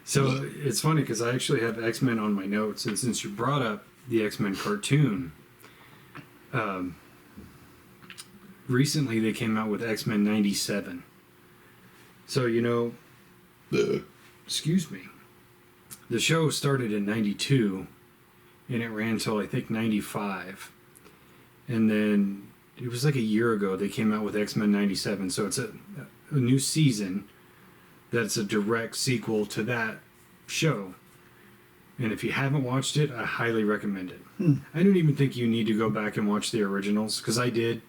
So it's funny because I actually have X-Men on my notes, and since you brought up the X-Men cartoon, recently they came out with X-Men 97. So, excuse me. The show started in 92, and it ran until, I think, 95. And then, it was like a year ago, they came out with X-Men 97. So it's a new season that's a direct sequel to that show. And if you haven't watched it, I highly recommend it. I don't even think you need to go back and watch the originals, because I did.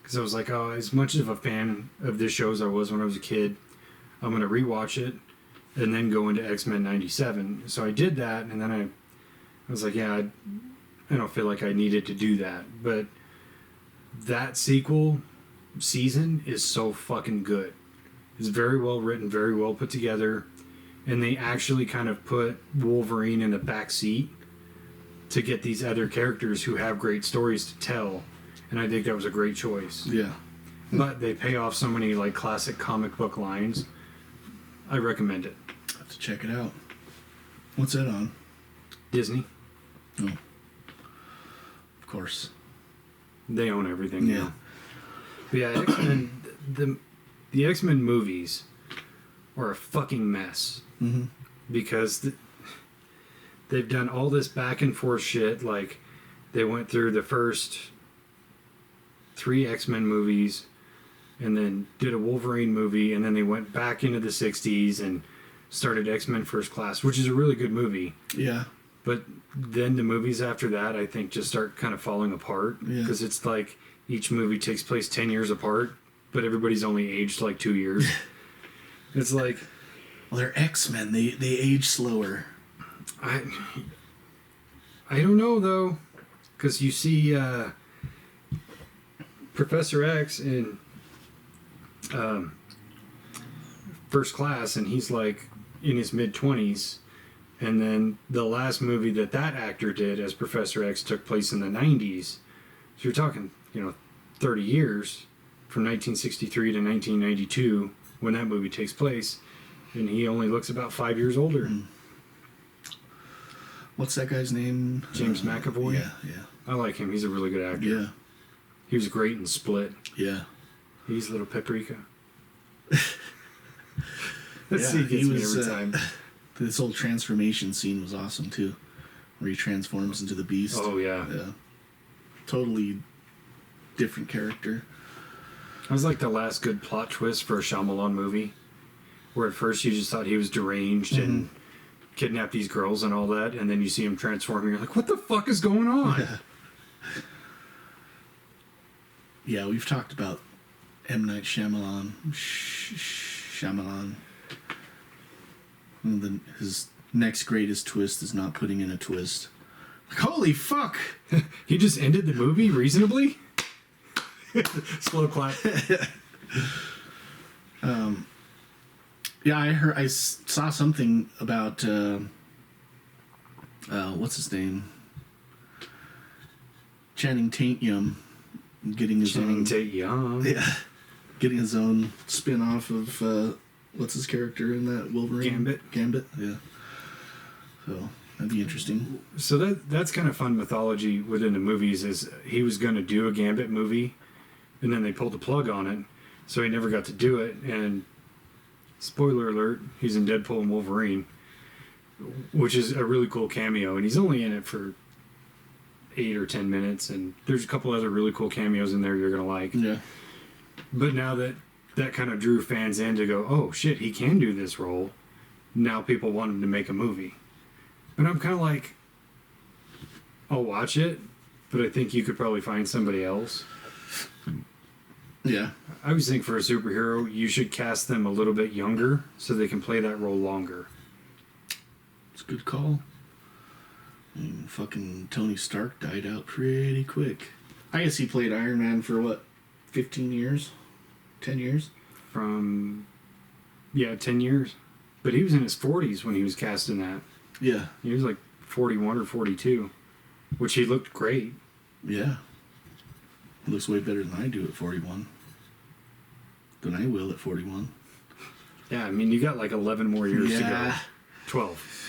Because I was like, oh, as much of a fan of this show as I was when I was a kid, I'm going to rewatch it and then go into X-Men 97. So I did that, and then I was like, yeah, I don't feel like I needed to do that. But that sequel season is so fucking good. It's very well written, very well put together, and they actually kind of put Wolverine in the back seat to get these other characters who have great stories to tell. And I think that was a great choice. Yeah. But they pay off so many like classic comic book lines. I recommend it. I have to check it out. What's that on? Disney. Oh. Of course. They own everything. Yeah. But yeah, X-Men, the X-Men movies are a fucking mess. Mm-hmm. Because they've done all this back and forth shit. Like, they went through the first 3 X-Men movies and then did a Wolverine movie, and then they went back into the 60s and started X-Men First Class, which is a really good movie. Yeah. But then the movies after that, I think, just start kind of falling apart. Because it's like each movie takes place 10 years apart, but everybody's only aged like 2 years. It's like... Well, they're X-Men. They age slower. I don't know, though. Because you see... Professor X in First Class, and he's like in his mid-20s. And then the last movie that actor did as Professor X took place in the 90s. So you're talking, 30 years from 1963 to 1992 when that movie takes place. And he only looks about 5 years older. Mm. What's that guy's name? James McAvoy? Yeah. I like him. He's a really good actor. Yeah. He was great in Split. Yeah. He's little paprika. That scene gets me every time. This whole transformation scene was awesome too, where he transforms into the Beast. Oh yeah. Totally different character. That was like the last good plot twist for a Shyamalan movie, where at first you just thought he was deranged and kidnapped these girls and all that, and then you see him transform and you're like, what the fuck is going on? Yeah, we've talked about M. Night Shyamalan. Shyamalan. His next greatest twist is not putting in a twist. Like, holy fuck! He just ended the movie reasonably? Slow clap. Yeah, I saw something about what's his name? Channing Tatum getting his own. Yeah, getting his own spin-off of what's his character in that Wolverine? Gambit. Yeah. So that'd be interesting. So that's kind of fun mythology within the movies. Is he was going to do a Gambit movie, and then they pulled the plug on it, so he never got to do it. And spoiler alert, he's in Deadpool and Wolverine, which is a really cool cameo, and he's only in it for 8 or 10 minutes, and there's a couple other really cool cameos in there you're gonna like. Yeah. But now that kind of drew fans in to go, oh shit, he can do this role. Now people want him to make a movie. And I'm kind of like, I'll watch it, but I think you could probably find somebody else. Yeah. I always think for a superhero, you should cast them a little bit younger so they can play that role longer. It's a good call. I mean, fucking Tony Stark died out pretty quick. I guess he played Iron Man for what, 15 years? 10 years? 10 years. But he was in his 40s when he was cast in that. Yeah. He was like 41 or 42, which he looked great. Yeah. He looks way better than I do at 41. Than I will at 41. Yeah, I mean, you got like 11 more years to go. Yeah. 12.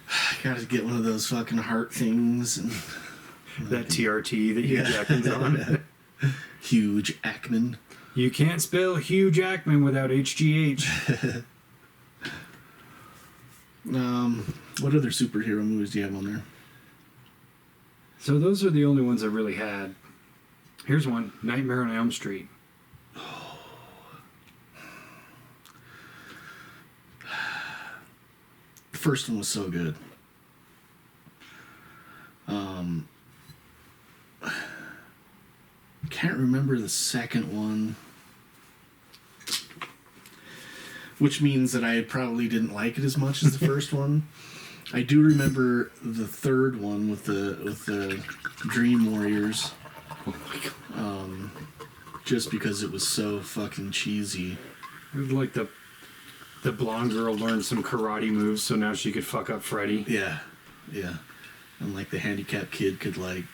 I gotta get one of those fucking heart things. And that TRT that Hugh Jackman's on. Huge Jackman. You can't spell Hugh Jackman without HGH. What other superhero movies do you have on there? So those are the only ones I really had. Here's one, Nightmare on Elm Street. The first one was so good. Can't remember the second one, which means that I probably didn't like it as much as the first one. I do remember the third one with the Dream Warriors. Oh my god. Just because it was so fucking cheesy. It was like the blonde girl learned some karate moves so now she could fuck up Freddy. Yeah. And like the handicapped kid could like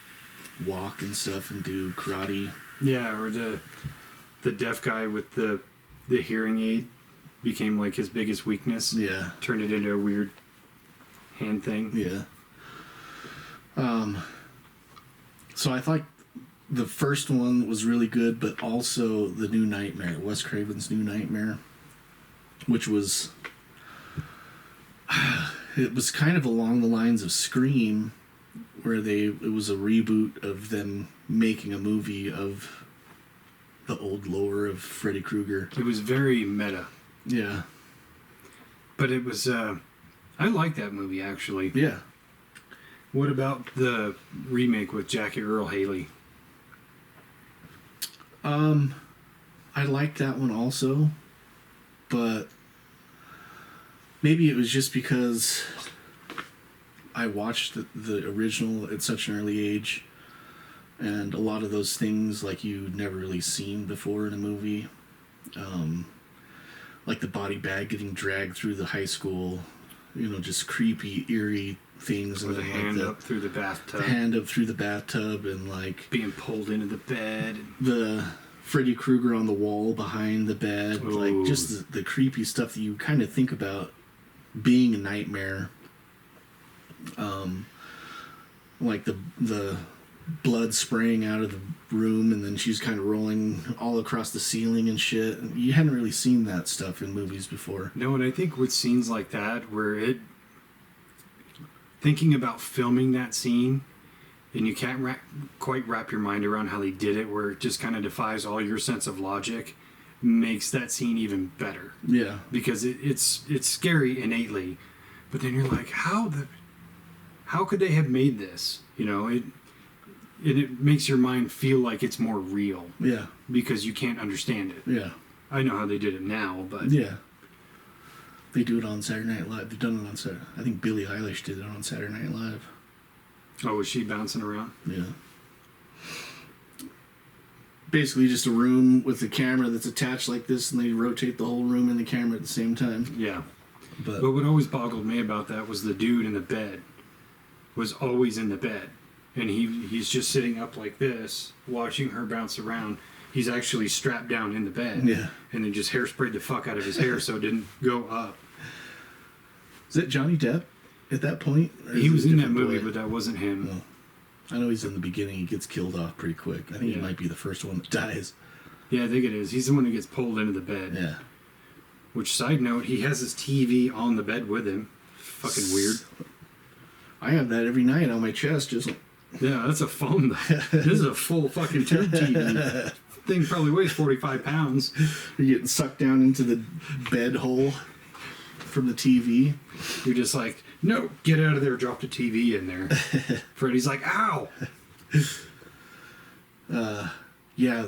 walk and stuff and do karate. Yeah, or the deaf guy with the hearing aid became like his biggest weakness. Yeah. Turned it into a weird hand thing. Yeah. So I thought the first one was really good, but also the New Nightmare, Wes Craven's New Nightmare, which was it was kind of along the lines of Scream, where it was a reboot of them making a movie of the old lore of Freddy Krueger. It was very meta. Yeah. But it was I like that movie actually. Yeah. What about the remake with Jackie Earle Haley? I liked that one also, but maybe it was just because I watched the original at such an early age And a lot of those things, like, you'd never really seen before in a movie. Like the body bag getting dragged through the high school, just creepy, eerie things. With and a then, hand like, up through the bathtub. the hand up through the bathtub, and like Being pulled into the bed. the Freddy Krueger on the wall behind the bed. Ooh. Like, just the creepy stuff that you kind of think about being a nightmare. Like the blood spraying out of the room, and then she's kind of rolling all across the ceiling and shit. You hadn't really seen that stuff in movies before. No, and I think with scenes like that, where thinking about filming that scene, and you can't quite wrap your mind around how they did it, where it just kind of defies all your sense of logic, makes that scene even better. Yeah. Because it's scary innately, but then you're like, how could they have made this? It makes your mind feel like it's more real. Yeah. Because you can't understand it. Yeah. I know how they did it now, but Yeah. They do it on Saturday Night Live. They've done it on Saturday. I think Billie Eilish did it on Saturday Night Live. Oh, was she bouncing around? Yeah. Basically just a room with a camera that's attached like this, and they rotate the whole room and the camera at the same time. Yeah. But what always boggled me about that was the dude in the bed was always in the bed. And he's just sitting up like this, watching her bounce around. He's actually strapped down in the bed. Yeah. And then just hairsprayed the fuck out of his hair so it didn't go up. is that Johnny Depp at that point? Or He is was it a in that different movie, boy? but that wasn't him. No. I know he's in the beginning. He gets killed off pretty quick. I think he Yeah. might be the first one that dies. Yeah, I think it is. He's the one that gets pulled into the bed. Yeah. Which, side note, he has his TV on the bed with him. Fucking weird. I have that every night on my chest. Just Yeah, that's a phone, though. This is a full fucking tube TV. Thing probably weighs 45 pounds. you're getting sucked down into the bed hole from the TV. You're just like, no, get out of there, drop the TV in there. Freddy's like, ow! Yeah.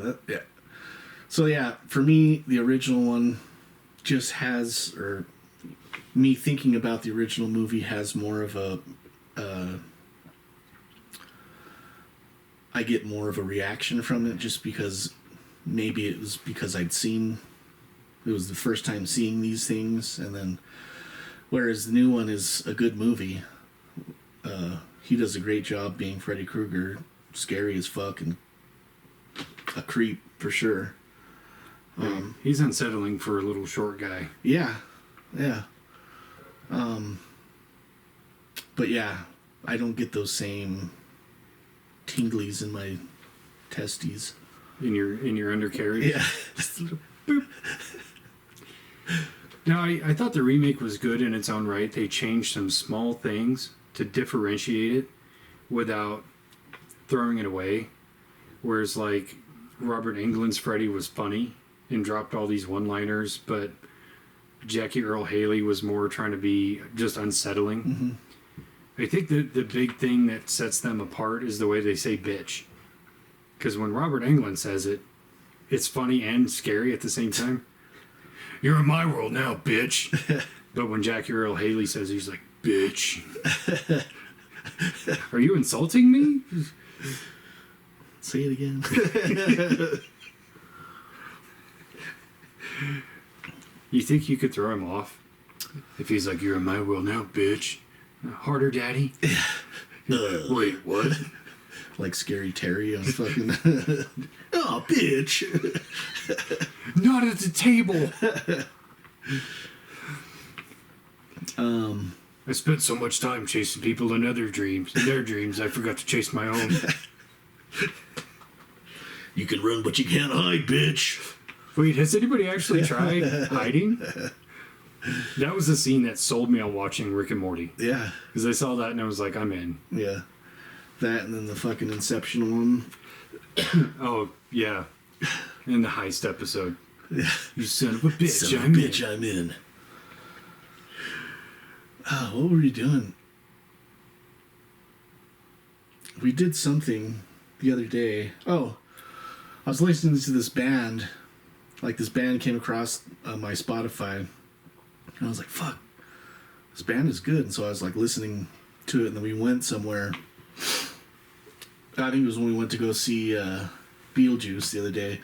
So yeah, for me, the original one just has, or me thinking about the original movie has more of a, I get more of a reaction from it just because maybe it was because it was the first time seeing these things, and then whereas the new one is a good movie, he does a great job being Freddy Krueger, scary as fuck and a creep for sure. He's unsettling for a little short guy. Yeah. But yeah, I don't get those same tinglies in my testes. In your undercarriage. Yeah. Just a little boop. Now, I thought the remake was good in its own right. They changed some small things to differentiate it without throwing it away. Whereas, like, Robert Englund's Freddy was funny and dropped all these one-liners, but Jackie Earle Haley was more trying to be just unsettling. Mm-hmm. I think the big thing that sets them apart is the way they say bitch. Because when Robert Englund says it, it's funny and scary at the same time. You're in my world now, bitch. But when Jackie Earle Haley says it, he's like, bitch. Are you insulting me? Say it again. You think you could throw him off? If he's like, you're in my world now, bitch. Harder, daddy. Like, wait, what? Like Scary Terry on fucking... Oh, bitch. Not at the table. I spent so much time chasing people in their dreams, I forgot to chase my own. You can run, but you can't hide, bitch. Wait, has anybody actually tried hiding? That was the scene that sold me on watching Rick and Morty. Yeah. Because I saw that and I was like, I'm in. Yeah. That and then the fucking Inception one. Oh, yeah. In the heist episode. Yeah. You son of a bitch, Son of a I'm bitch, in. I'm in. Oh, what were you doing? We did something the other day. Oh, I was listening to this band. Like, this band came across my Spotify. And I was like, fuck, this band is good. And so I was like listening to it, and then we went somewhere. I think it was when we went to go see Beetlejuice the other day.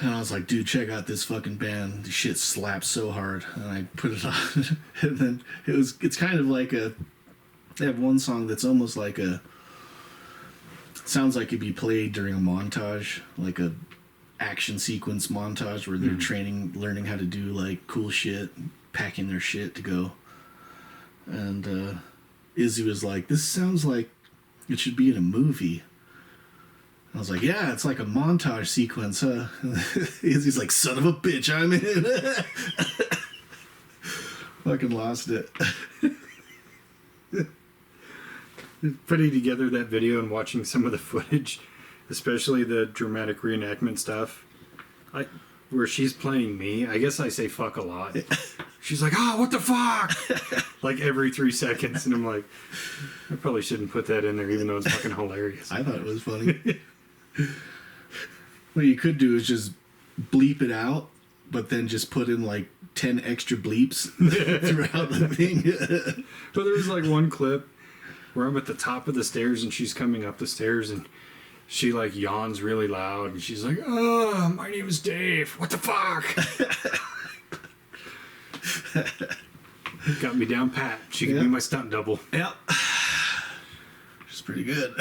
And I was like, dude, check out this fucking band. The shit slaps so hard. And I put it on. And then it's kind of like they have one song that's almost like sounds like it'd be played during a montage, like a action sequence montage where they're learning how to do like cool shit, packing their shit to go. And Izzy was like, this sounds like it should be in a movie. I was like, yeah, it's like a montage sequence, huh? Izzy's like, son of a bitch, I'm in. Fucking lost it. Putting together that video and watching some of the footage, especially the dramatic reenactment stuff, where she's playing me, I guess I say fuck a lot. She's like, oh, what the fuck? Like every 3 seconds. And I'm like, I probably shouldn't put that in there, even though it's fucking hilarious. I thought it was funny. What you could do is just bleep it out, but then just put in like 10 extra bleeps throughout the thing. But there was like one clip where I'm at the top of the stairs and she's coming up the stairs and she like yawns really loud and she's like, oh, my name is Dave. What the fuck? Got me down pat. She could be my stunt double. Yep. She's pretty good.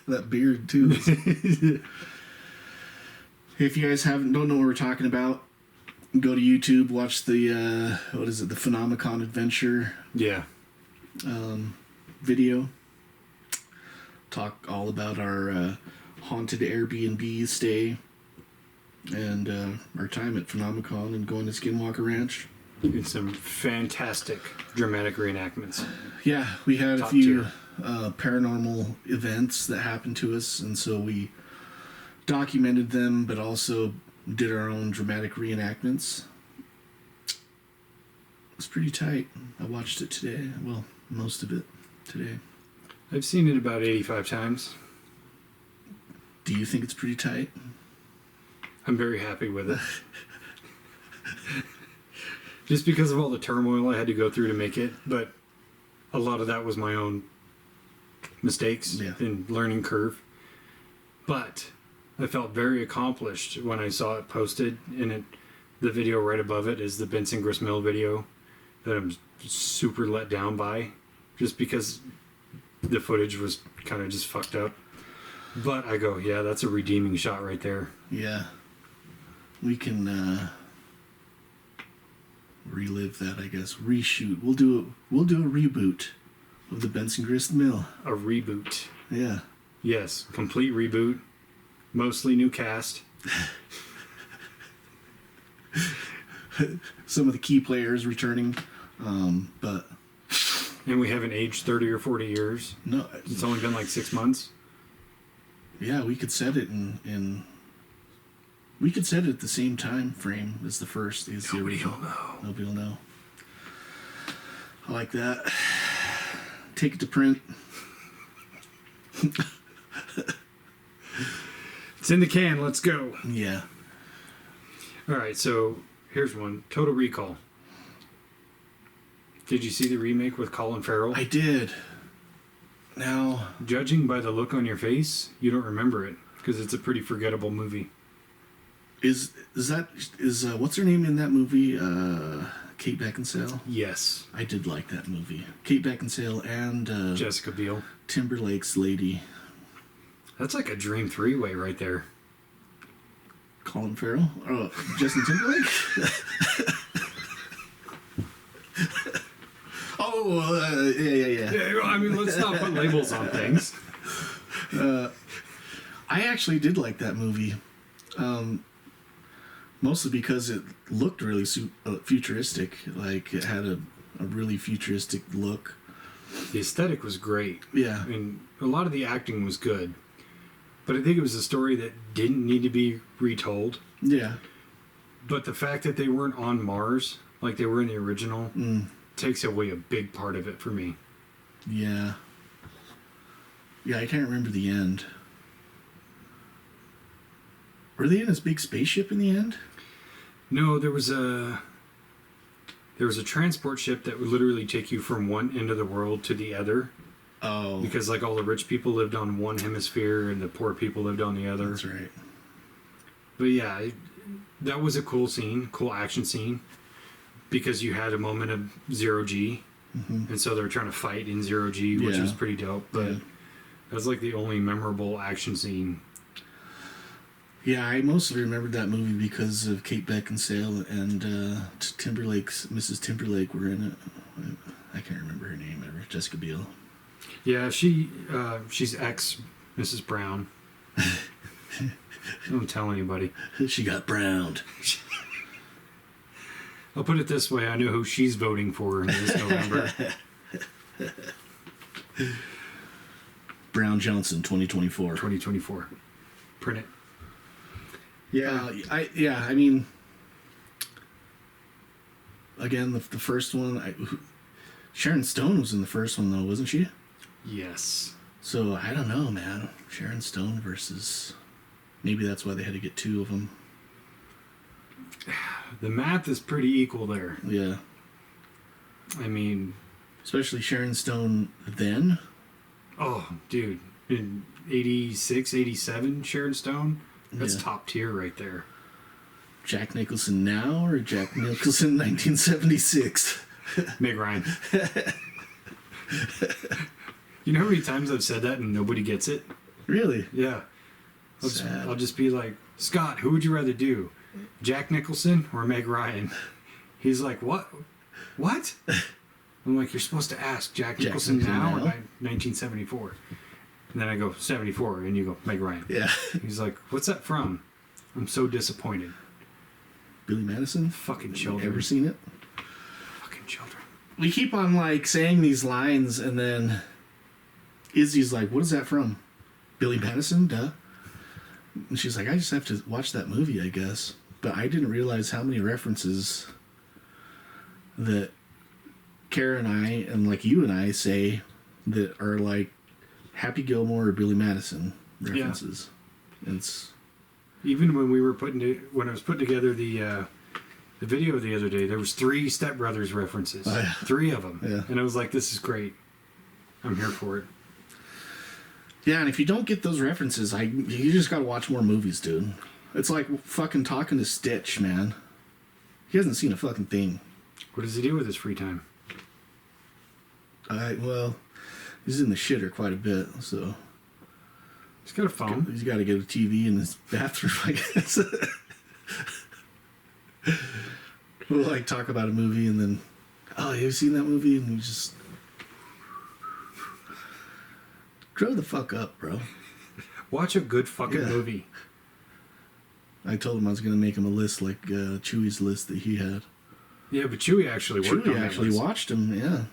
That beard too. If you guys don't know what we're talking about, go to YouTube, watch the the Phenomicon Adventure video. Talk all about our haunted Airbnb stay and our time at Phenomicon and going to Skinwalker Ranch. It's some fantastic dramatic reenactments. Yeah, we had Top a few tier. Paranormal events that happened to us, and so we documented them, but also did our own dramatic reenactments. It's pretty tight. I watched it today. Well, most of it today. I've seen it about 85 times. Do you think it's pretty tight? I'm very happy with it. Just because of all the turmoil I had to go through to make it, but a lot of that was my own mistakes and learning curve. But I felt very accomplished when I saw it posted, and the video right above it is the Benson Gristmill video that I'm super let down by, just because the footage was kind of just fucked up. But I go, yeah, that's a redeeming shot right there. Yeah. We can relive that, I guess. Reshoot. We'll do a reboot of the Benson Grist Mill. A reboot. Yeah. Yes, complete reboot. Mostly new cast. Some of the key players returning, but And we haven't aged 30 or 40 years. no. It's only been like 6 months. Yeah, we could set it in. We could set it at the same time frame as the first. Nobody will know. Nobody will know. I like that. Take it to print. It's in the can. Let's go. Yeah. All right, so here's one. Total Recall. Did you see the remake with Colin Farrell? I did. Now, Judging by the look on your face, you don't remember it because it's a pretty forgettable movie. is what's her name in that movie? Kate Beckinsale. Yes. I did like that movie. Kate Beckinsale and Jessica Biel. Timberlake's lady. That's like a dream three-way right there. Colin Farrell? Oh, Justin Timberlake? Yeah. I mean, let's not put labels on things. I actually did like that movie. Mostly because it looked really futuristic. Like, it had a really futuristic look. The aesthetic was great. Yeah. And a lot of the acting was good. But I think it was a story that didn't need to be retold. Yeah. But the fact that they weren't on Mars, like they were in the original, takes away a big part of it for me. Yeah. Yeah, I can't remember the end. Were they in this big spaceship in the end? No, there was a transport ship that would literally take you from one end of the world to the other. Oh. Because like all the rich people lived on one hemisphere and the poor people lived on the other. That's right. But yeah, that was a cool scene, cool action scene, because you had a moment of zero G, and so they were trying to fight in zero G, which was pretty dope. But that was like the only memorable action scene. Yeah, I mostly remembered that movie because of Kate Beckinsale and Mrs. Timberlake were in it. I can't remember her name ever. Jessica Biel. Yeah, she's ex Mrs. Brown. Don't tell anybody. She got browned. I'll put it this way: I know who she's voting for in this November. Brown Johnson, 2024. 2024. Print it. Yeah, I mean, again, the first one, Sharon Stone was in the first one, though, wasn't she? Yes. So, I don't know, man. Sharon Stone versus... Maybe that's why they had to get two of them. The math is pretty equal there. Yeah. I mean... Especially Sharon Stone then. Oh, dude. In 86, 87, Sharon Stone? That's top tier right there. Jack Nicholson now or Jack Nicholson 1976? Meg Ryan. You know how many times I've said that and nobody gets it? Really? Yeah. I'll just be like, Scott, who would you rather do? Jack Nicholson or Meg Ryan? He's like, what? What? I'm like, you're supposed to ask Jack Nicholson now or 1974? And then I go, 74, and you go, Meg Ryan. Yeah. He's like, what's that from? I'm so disappointed. Billy Madison? Fucking children. Ever seen it? Fucking children. We keep on, like, saying these lines, and then Izzy's like, what is that from? Billy Madison? Duh. And she's like, I just have to watch that movie, I guess. But I didn't realize how many references that Kara and I, and like you and I, say that are like Happy Gilmore or Billy Madison references. Yeah. It's even when I was putting together the video the other day, there was 3 Step Brothers references. 3 of them. Yeah. And I was like, this is great. I'm here for it. Yeah, and if you don't get those references, you just gotta watch more movies, dude. It's like fucking talking to Stitch, man. He hasn't seen a fucking thing. What does he do with his free time? Well, he's in the shitter quite a bit, so... He's got a phone. He's got to get a TV in his bathroom, I guess. We'll, like, talk about a movie, and then... Oh, have you seen that movie? And you just... Grow the fuck up, bro. Watch a good fucking movie. I told him I was going to make him a list like Chewie's list that he had. Yeah, but Chewie actually worked on that actually list. Watched him, yeah.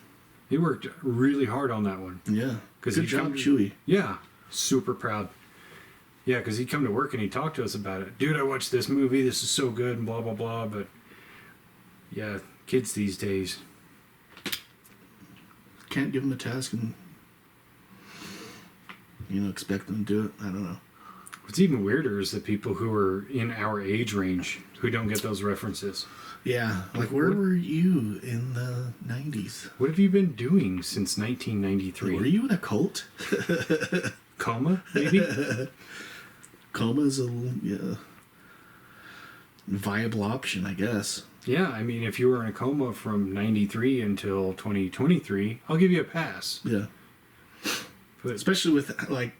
He worked really hard on that one. Yeah. Good job, Chewie. Yeah. Super proud. Yeah, because he'd come to work and he'd talk to us about it. Dude, I watched this movie. This is so good and blah, blah, blah. But, yeah, kids these days. Can't give them a task and, expect them to do it. I don't know. What's even weirder is the people who are in our age range who don't get those references. Yeah, like where were you in the 90s? What have you been doing since 1993? Were you in a cult? Coma, maybe? Coma is a viable option, I guess. Yeah, I mean, if you were in a coma from 93 until 2023, I'll give you a pass. Yeah. But, especially with, like,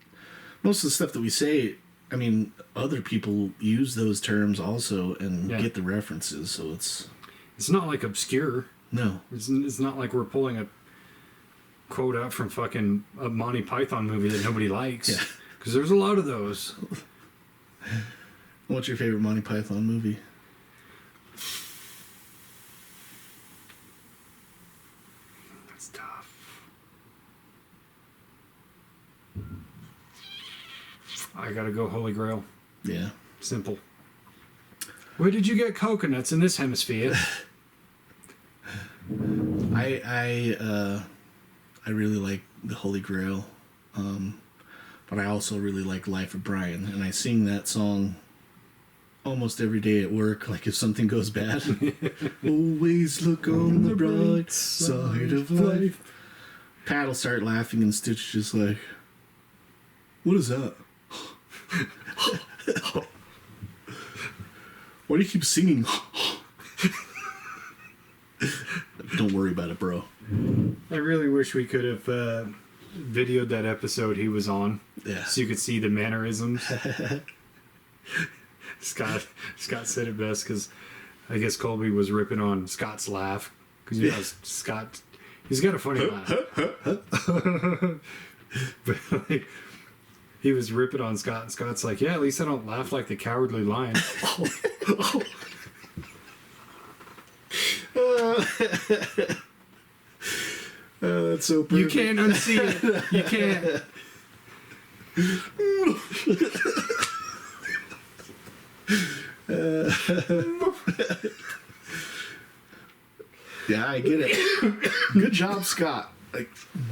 most of the stuff that we say, I mean, other people use those terms also and get the references, so it's not like obscure. No. It's not like we're pulling a quote out from fucking a Monty Python movie that nobody likes. Yeah. Because there's a lot of those. What's your favorite Monty Python movie? That's tough. I gotta go Holy Grail. Yeah. Simple. Where did you get coconuts in this hemisphere? I really like the Holy Grail, but I also really like Life of Brian, and I sing that song almost every day at work. Like if something goes bad, always look on the bright side of life. Pat will start laughing and Stitch just like, what is that? Why do you keep singing? Don't worry about it, bro. I really wish we could have videoed that episode he was on. Yeah. So you could see the mannerisms. Scott said it best because I guess Colby was ripping on Scott's laugh. Because you know, Scott, he's got a funny laugh. But like, he was ripping on Scott, and Scott's like, yeah, at least I don't laugh like the Cowardly Lion. That's so perfect. You can't unsee it. You can't. Yeah, I get it. Good job, Scott. Like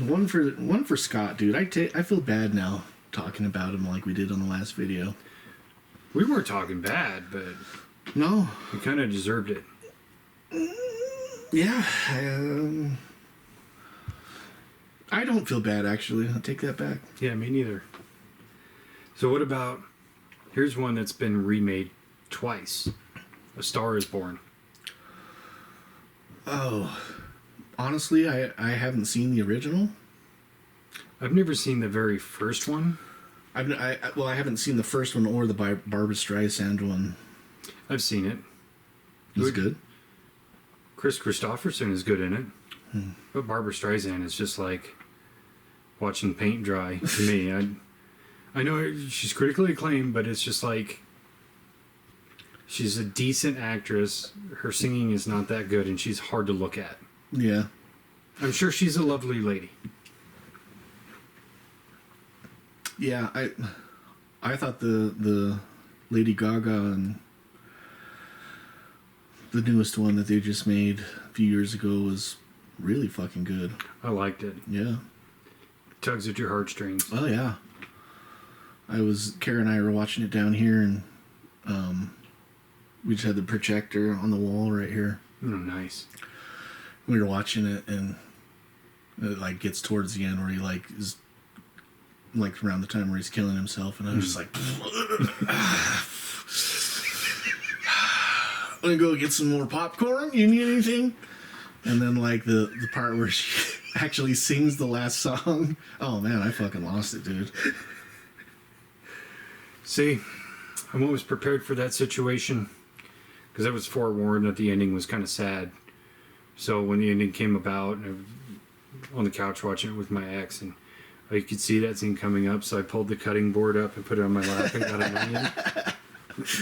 one for Scott, dude. I feel bad now talking about him like we did on the last video. We weren't talking bad, but No. we kind of deserved it. Yeah. I don't feel bad, actually. I'll take that back. Yeah, me neither. So what about, here's one that's been remade twice. A Star is Born. Oh. Honestly, I haven't seen the original. I've never seen the very first one. I haven't seen the first one or the Barbra Streisand one. I've seen it. It was good. Chris Christopherson is good in it. But Barbra Streisand is just like watching paint dry to me. I know she's critically acclaimed, but it's just like she's a decent actress. Her singing is not that good, and she's hard to look at. Yeah. I'm sure she's a lovely lady. Yeah, I thought the Lady Gaga and the newest one that they just made a few years ago was really fucking good. I liked it. Yeah. Tugs at your heartstrings. Oh yeah. Kara and I were watching it down here, and we just had the projector on the wall right here. Oh, nice. We were watching it, and it like gets towards the end where he like is like around the time where he's killing himself, and I'm just like, I'm gonna go get some more popcorn. You need anything? And then like the part where she actually sings the last song. Oh man, I fucking lost it, dude. See, I'm always prepared for that situation because I was forewarned that the ending was kind of sad. So when the ending came about, I was on the couch watching it with my ex, and I could see that scene coming up, so I pulled the cutting board up and put it on my lap and got an onion.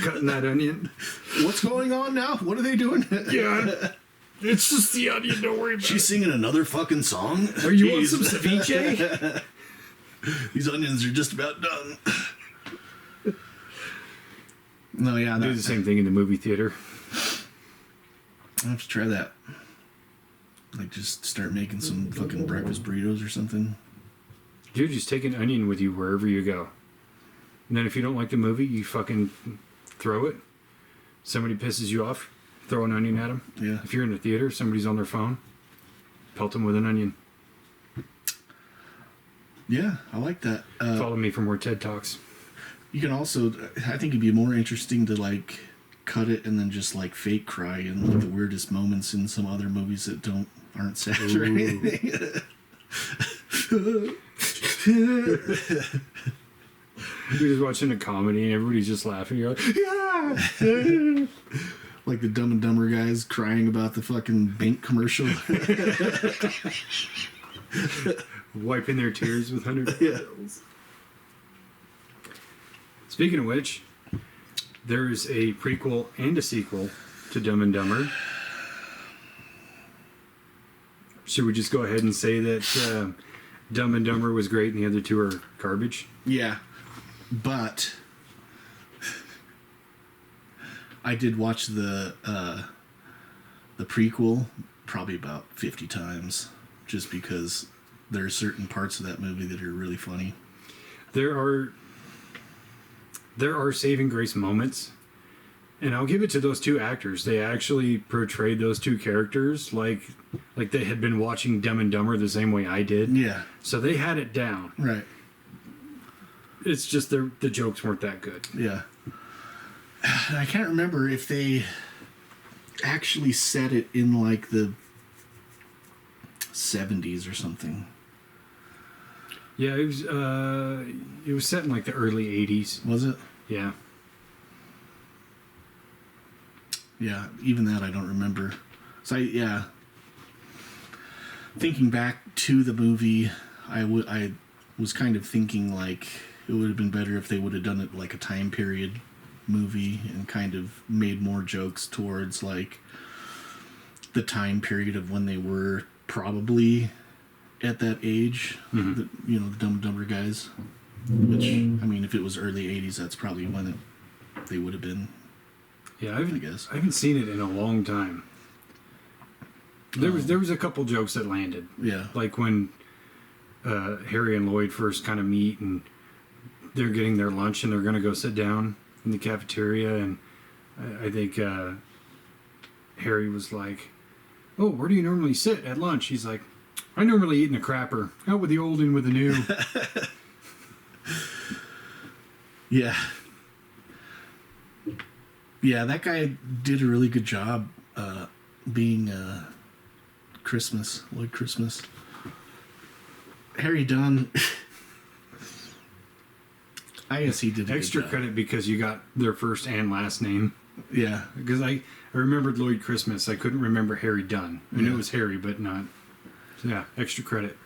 Cutting that onion. What's going on now? What are they doing? Yeah, it's just the onion, don't worry about She's singing another fucking song? it. Are you on Jeez. some ceviche? These onions are just about done. No, yeah. I do the same thing in the movie theater. I'll have to try that. Like, just start making some fucking breakfast burritos or something. Dude, just take an onion with you wherever you go. And then if you don't like the movie, you fucking throw it. Somebody pisses you off, throw an onion at them. Yeah. If you're in the theater, somebody's on their phone, pelt them with an onion. Yeah, I like that. Follow me for more TED Talks. You can also, I think it'd be more interesting to, like, cut it and then just, like, fake cry in like, the weirdest moments in some other movies that aren't sad or anything. You're just watching a comedy and everybody's just laughing. You're like, yeah! Like the Dumb and Dumber guys crying about the fucking bank commercial. Wiping their tears with $100 Yeah. bills. Speaking of which, there's a prequel and a sequel to Dumb and Dumber. Should we just go ahead and say that Dumb and Dumber was great and the other two are garbage? Yeah. But I did watch the prequel probably about 50 times just because there are certain parts of that movie that are really funny. There are saving grace moments, And I'll give it to those two actors. They actually portrayed those two characters like they had been watching Dumb and Dumber the same way I did. Yeah. So they had it down. Right. It's just the jokes weren't that good. Yeah. I can't remember if they actually said it in like the 70s or something. Yeah, it was set in like the early 80s. Was it? Yeah. Yeah, even that I don't remember. So yeah. Thinking back to the movie, I was kind of thinking like it would have been better if they would have done it like a time period movie and kind of made more jokes towards like the time period of when they were probably at that age. Mm-hmm. The Dumb and Dumber guys. Which, I mean, if it was early 80s, that's probably when they would have been. Yeah, I guess. I haven't seen it in a long time. There was a couple jokes that landed. Yeah. Like when Harry and Lloyd first kind of meet and they're getting their lunch and they're going to go sit down in the cafeteria, and I think Harry was like, "Oh, where do you normally sit at lunch?" He's like, "I normally eat in the crapper, out with the old and with the new." Yeah. Yeah, that guy did a really good job being Lloyd Christmas. Harry Dunn, I guess he did a Extra good job. credit because you got their first and last name. Yeah. Because I remembered Lloyd Christmas. I couldn't remember Harry Dunn. I knew it was Harry, but not. So yeah, extra credit.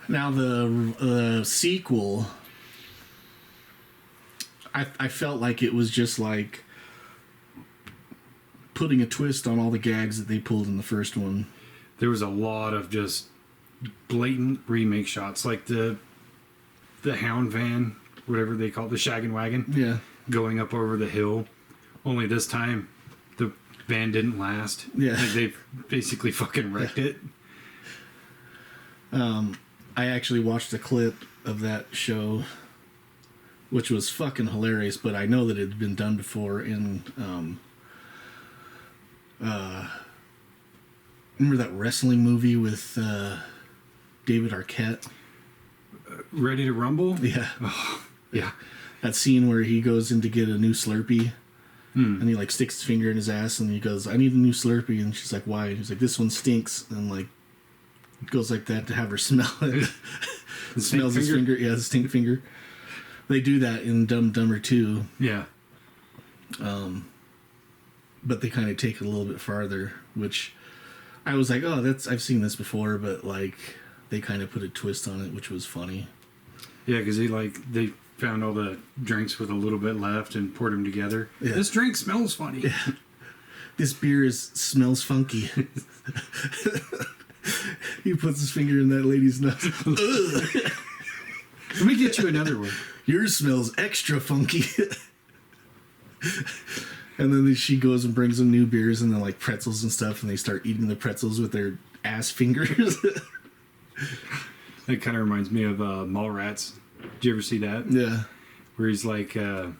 Now the sequel, I felt like it was just like putting a twist on all the gags that they pulled in the first one. There was a lot of just blatant remake shots, like the hound van, whatever they call it, the shaggin' wagon, Yeah. going up over the hill. Only this time, the van didn't last. Yeah. Like they basically fucking wrecked it. I actually watched a clip of that show, which was fucking hilarious, but I know that it had been done before in remember that wrestling movie with David Arquette? Ready to Rumble? Yeah. Yeah. That scene where he goes in to get a new Slurpee and he like sticks his finger in his ass and he goes, "I need a new Slurpee," and she's like, "Why?" And he's like, "This one stinks," and like goes like that to have her smell it. Smells his finger. Yeah, the stink finger. They do that in Dumb and Dumber 2. Yeah. But they kind of take it a little bit farther, which I was like, "Oh, I've seen this before," but like they kind of put a twist on it, which was funny. Yeah, because they found all the drinks with a little bit left and poured them together. Yeah. This drink smells funny. Yeah. This beer smells funky. He puts his finger in that lady's nose. Let me get you another one. Yours smells extra funky. And then she goes and brings them new beers and then like pretzels and stuff, and they start eating the pretzels with their ass fingers. That kind of reminds me of Mallrats. Did you ever see that? Yeah. Where he's like, what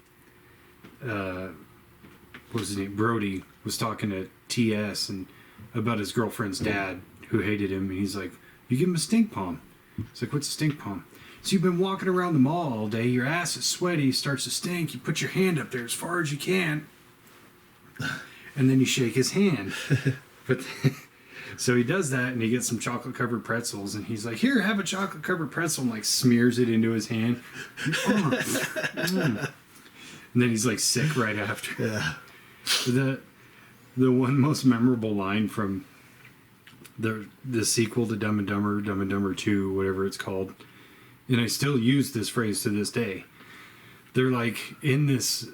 was his name? Brody was talking to TS and about his girlfriend's dad who hated him, and he's like, "You give him a stink palm." It's like, "What's a stink palm?" "So you've been walking around the mall all day, your ass is sweaty, starts to stink, you put your hand up there as far as you can, and then you shake his hand." But so he does that, and he gets some chocolate covered pretzels, and he's like, "Here, have a chocolate covered pretzel," and like smears it into his hand. And then he's like sick right after. Yeah. The one most memorable line from the sequel to Dumb and Dumber 2, whatever it's called, and I still use this phrase to this day. They're like in this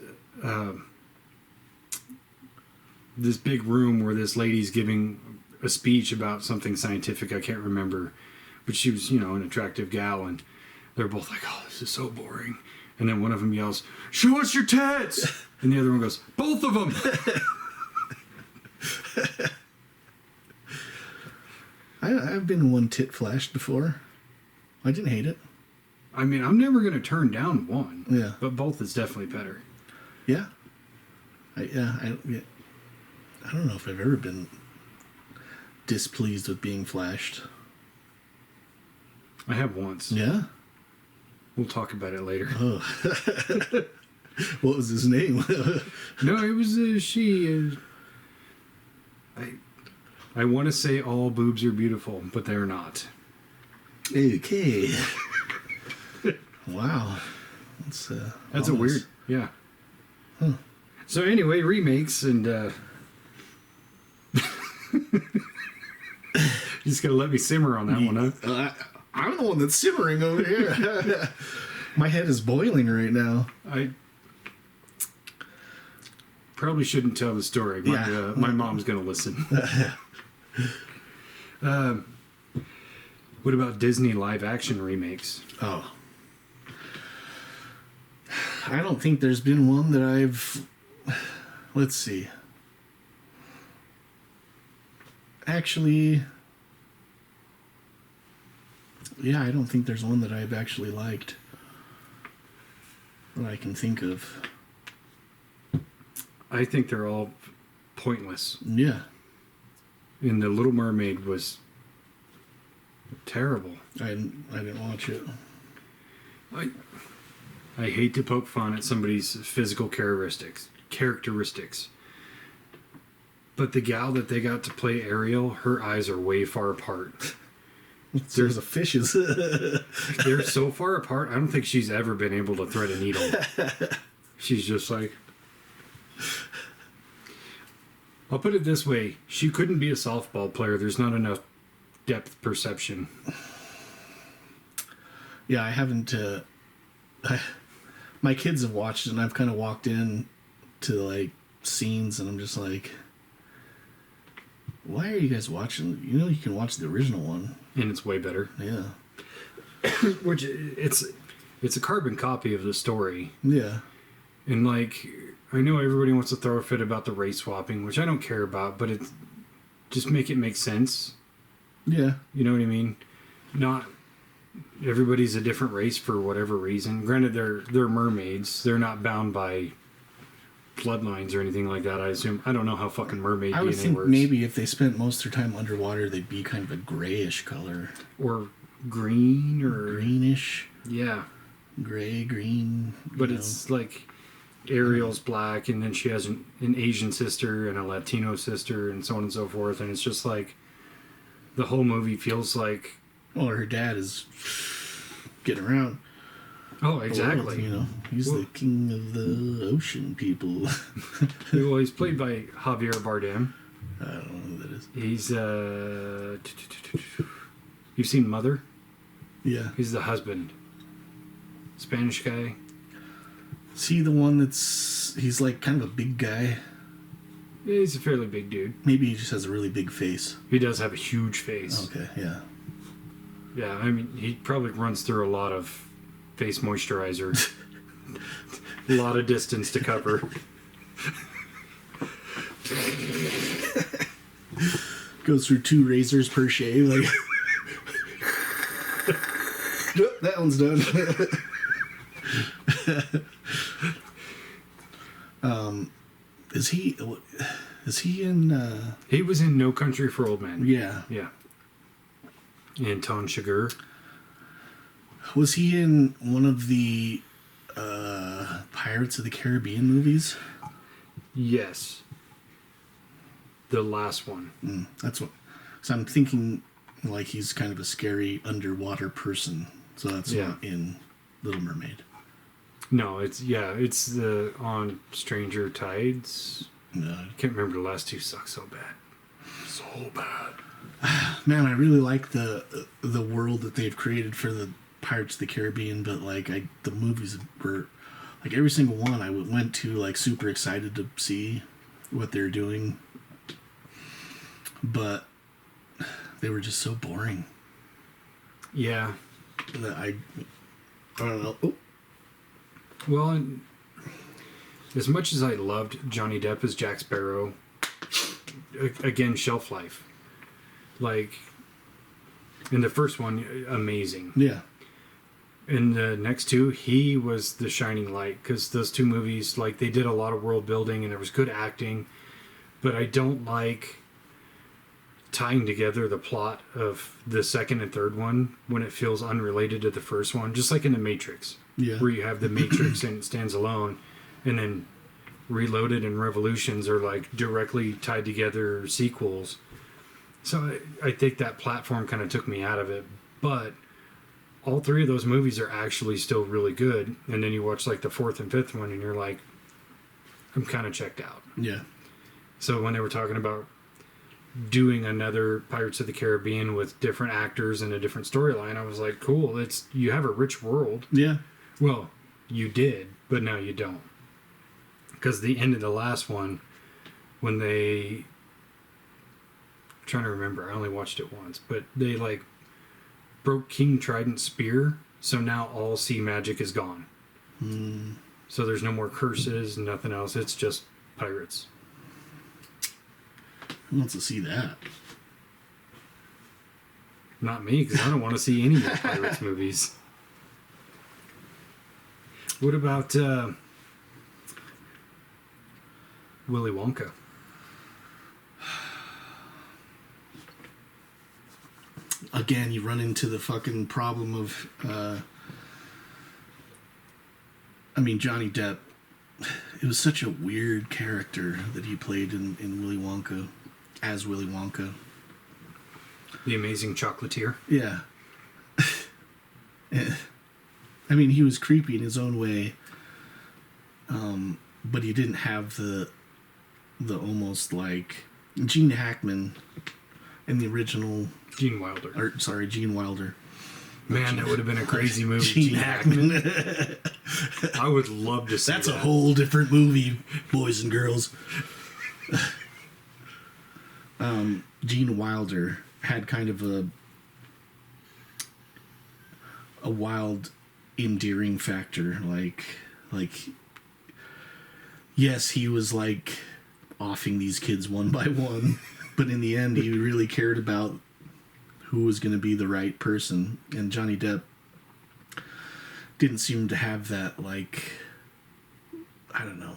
this big room where this lady's giving a speech about something scientific. I can't remember, but she was, an attractive gal, and they're both like, "Oh, this is so boring." And then one of them yells, "Show us your tits!" And the other one goes, "Both of them!" I've been one tit flashed before. I didn't hate it. I mean, I'm never going to turn down one. Yeah. But both is definitely better. Yeah. I don't know if I've ever been displeased with being flashed. I have once. Yeah? We'll talk about it later. Oh. What was his name? No, it was she. I want to say all boobs are beautiful, but they're not. Okay. Wow. That's a weird... Yeah. Huh. So anyway, remakes and... You just gotta let me simmer on that one, huh? I'm the one that's simmering over here. My head is boiling right now. I probably shouldn't tell the story. My mom's gonna listen. What about Disney live action remakes? Oh. I don't think there's been one that I've... Let's see. Actually... Yeah, I don't think there's one that I've actually liked. That I can think of. I think they're all pointless. Yeah. And The Little Mermaid was terrible. I didn't watch it. I hate to poke fun at somebody's physical characteristics. But the gal that they got to play Ariel, her eyes are way far apart. There's a fishes. They're so far apart, I don't think she's ever been able to thread a needle. She's just like... I'll put it this way. She couldn't be a softball player. There's not enough depth perception. Yeah, I haven't... my kids have watched it, and I've kind of walked in to, like, scenes, and I'm just like... Why are you guys watching? You know you can watch the original one. And it's way better. Yeah. Which, it's a carbon copy of the story. Yeah. And, like, I know everybody wants to throw a fit about the race swapping, which I don't care about, but it's just make it make sense. Yeah. You know what I mean? Not everybody's a different race for whatever reason. Granted, they're mermaids. They're not bound by bloodlines or anything like that, I assume. I don't know how fucking mermaid I would DNA think works. maybe if they spent most of their time underwater, they'd be kind of a grayish color. Or green or... Greenish. Yeah. Gray, green. But it's like Ariel's black, and then she has an Asian sister and a Latino sister and so on and so forth. And it's just like the whole movie feels like... Well, her dad is getting around. Oh, exactly. You know, he's the king of the ocean people. Well, he's played by Javier Bardem. I don't know who that is. He's you've seen Mother? Yeah. He's the husband. Spanish guy. Is he the one he's like kind of a big guy? Yeah, he's a fairly big dude. Maybe he just has a really big face. He does have a huge face. Okay, yeah. Yeah, I mean, he probably runs through a lot of face moisturizer. A lot of distance to cover. Goes through 2 razors per shave. Like, nope, that one's done. Is he in? He was in No Country for Old Men. Yeah. Yeah. Anton Chigurh. Was he in one of the Pirates of the Caribbean movies? Yes. The last one. That's what. So I'm thinking like he's kind of a scary underwater person. So that's not in Little Mermaid. No, it's the on Stranger Tides. No. I can't remember, the last 2 suck so bad. So bad. Man, I really like the world that they've created for the Pirates of the Caribbean, but like the movies were like every single one I went to like super excited to see what they're doing, but they were just so boring. Yeah. That I don't know. Oh. Well, and as much as I loved Johnny Depp as Jack Sparrow, again, shelf life. Like, in the first one, amazing. Yeah. in the next two, he was the shining light, because those two movies, like, they did a lot of world building and there was good acting, but I don't like tying together the plot of the second and third one when it feels unrelated to the first one, just like in the Matrix, where you have the Matrix and it stands alone, and then Reloaded and Revolutions are like directly tied together sequels. So I think that platform kind of took me out of it, but all three of those movies are actually still really good. And then you watch like the fourth and fifth one and you're like, I'm kind of checked out. Yeah. So when they were talking about doing another Pirates of the Caribbean with different actors and a different storyline, I was like, cool, you have a rich world. Yeah. Well, you did, but now you don't. Because the end of the last one, when they... I'm trying to remember, I only watched it once, but they like broke King Trident's spear, so now all sea magic is gone. So there's no more curses, nothing else, it's just pirates. Who wants to see that? Not me, because I don't want to see any more pirates movies. What about Willy Wonka? Again, you run into the fucking problem of, Johnny Depp. It was such a weird character that he played in Willy Wonka, as Willy Wonka. The Amazing Chocolatier? Yeah. I mean, he was creepy in his own way, but he didn't have the almost like Gene Hackman in the original. Gene Wilder. Gene Wilder. Man, that would have been a crazy movie. Gene Hackman. I would love to see That's that. a whole different movie, boys and girls. Gene Wilder had kind of a wild, endearing factor. Like, yes, he was like offing these kids one by one, but in the end, he really cared about who was going to be the right person. And Johnny Depp didn't seem to have that, like, I don't know,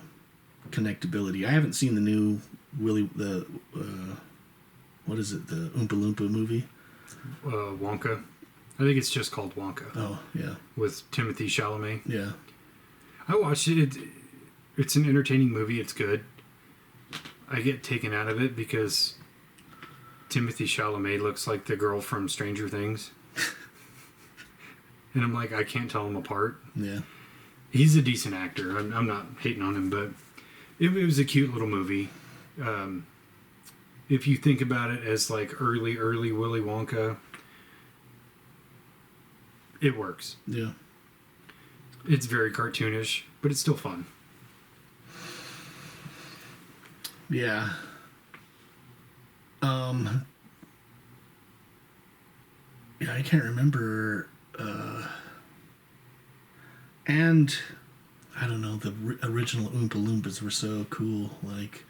connectability. I haven't seen the new what is it, the Oompa Loompa movie? Wonka. I think it's just called Wonka. Oh, yeah. With Timothy Chalamet. Yeah. I watched it. It's an entertaining movie. It's good. I get taken out of it because Timothy Chalamet looks like the girl from Stranger Things. And I'm like, I can't tell them apart. Yeah. He's a decent actor. I'm not hating on him, but it was a cute little movie. If you think about it as like early Willy Wonka, it works. Yeah. It's very cartoonish, but it's still fun. Yeah. Yeah, I can't remember. And I don't know, the original Oompa Loompas were so cool. Like,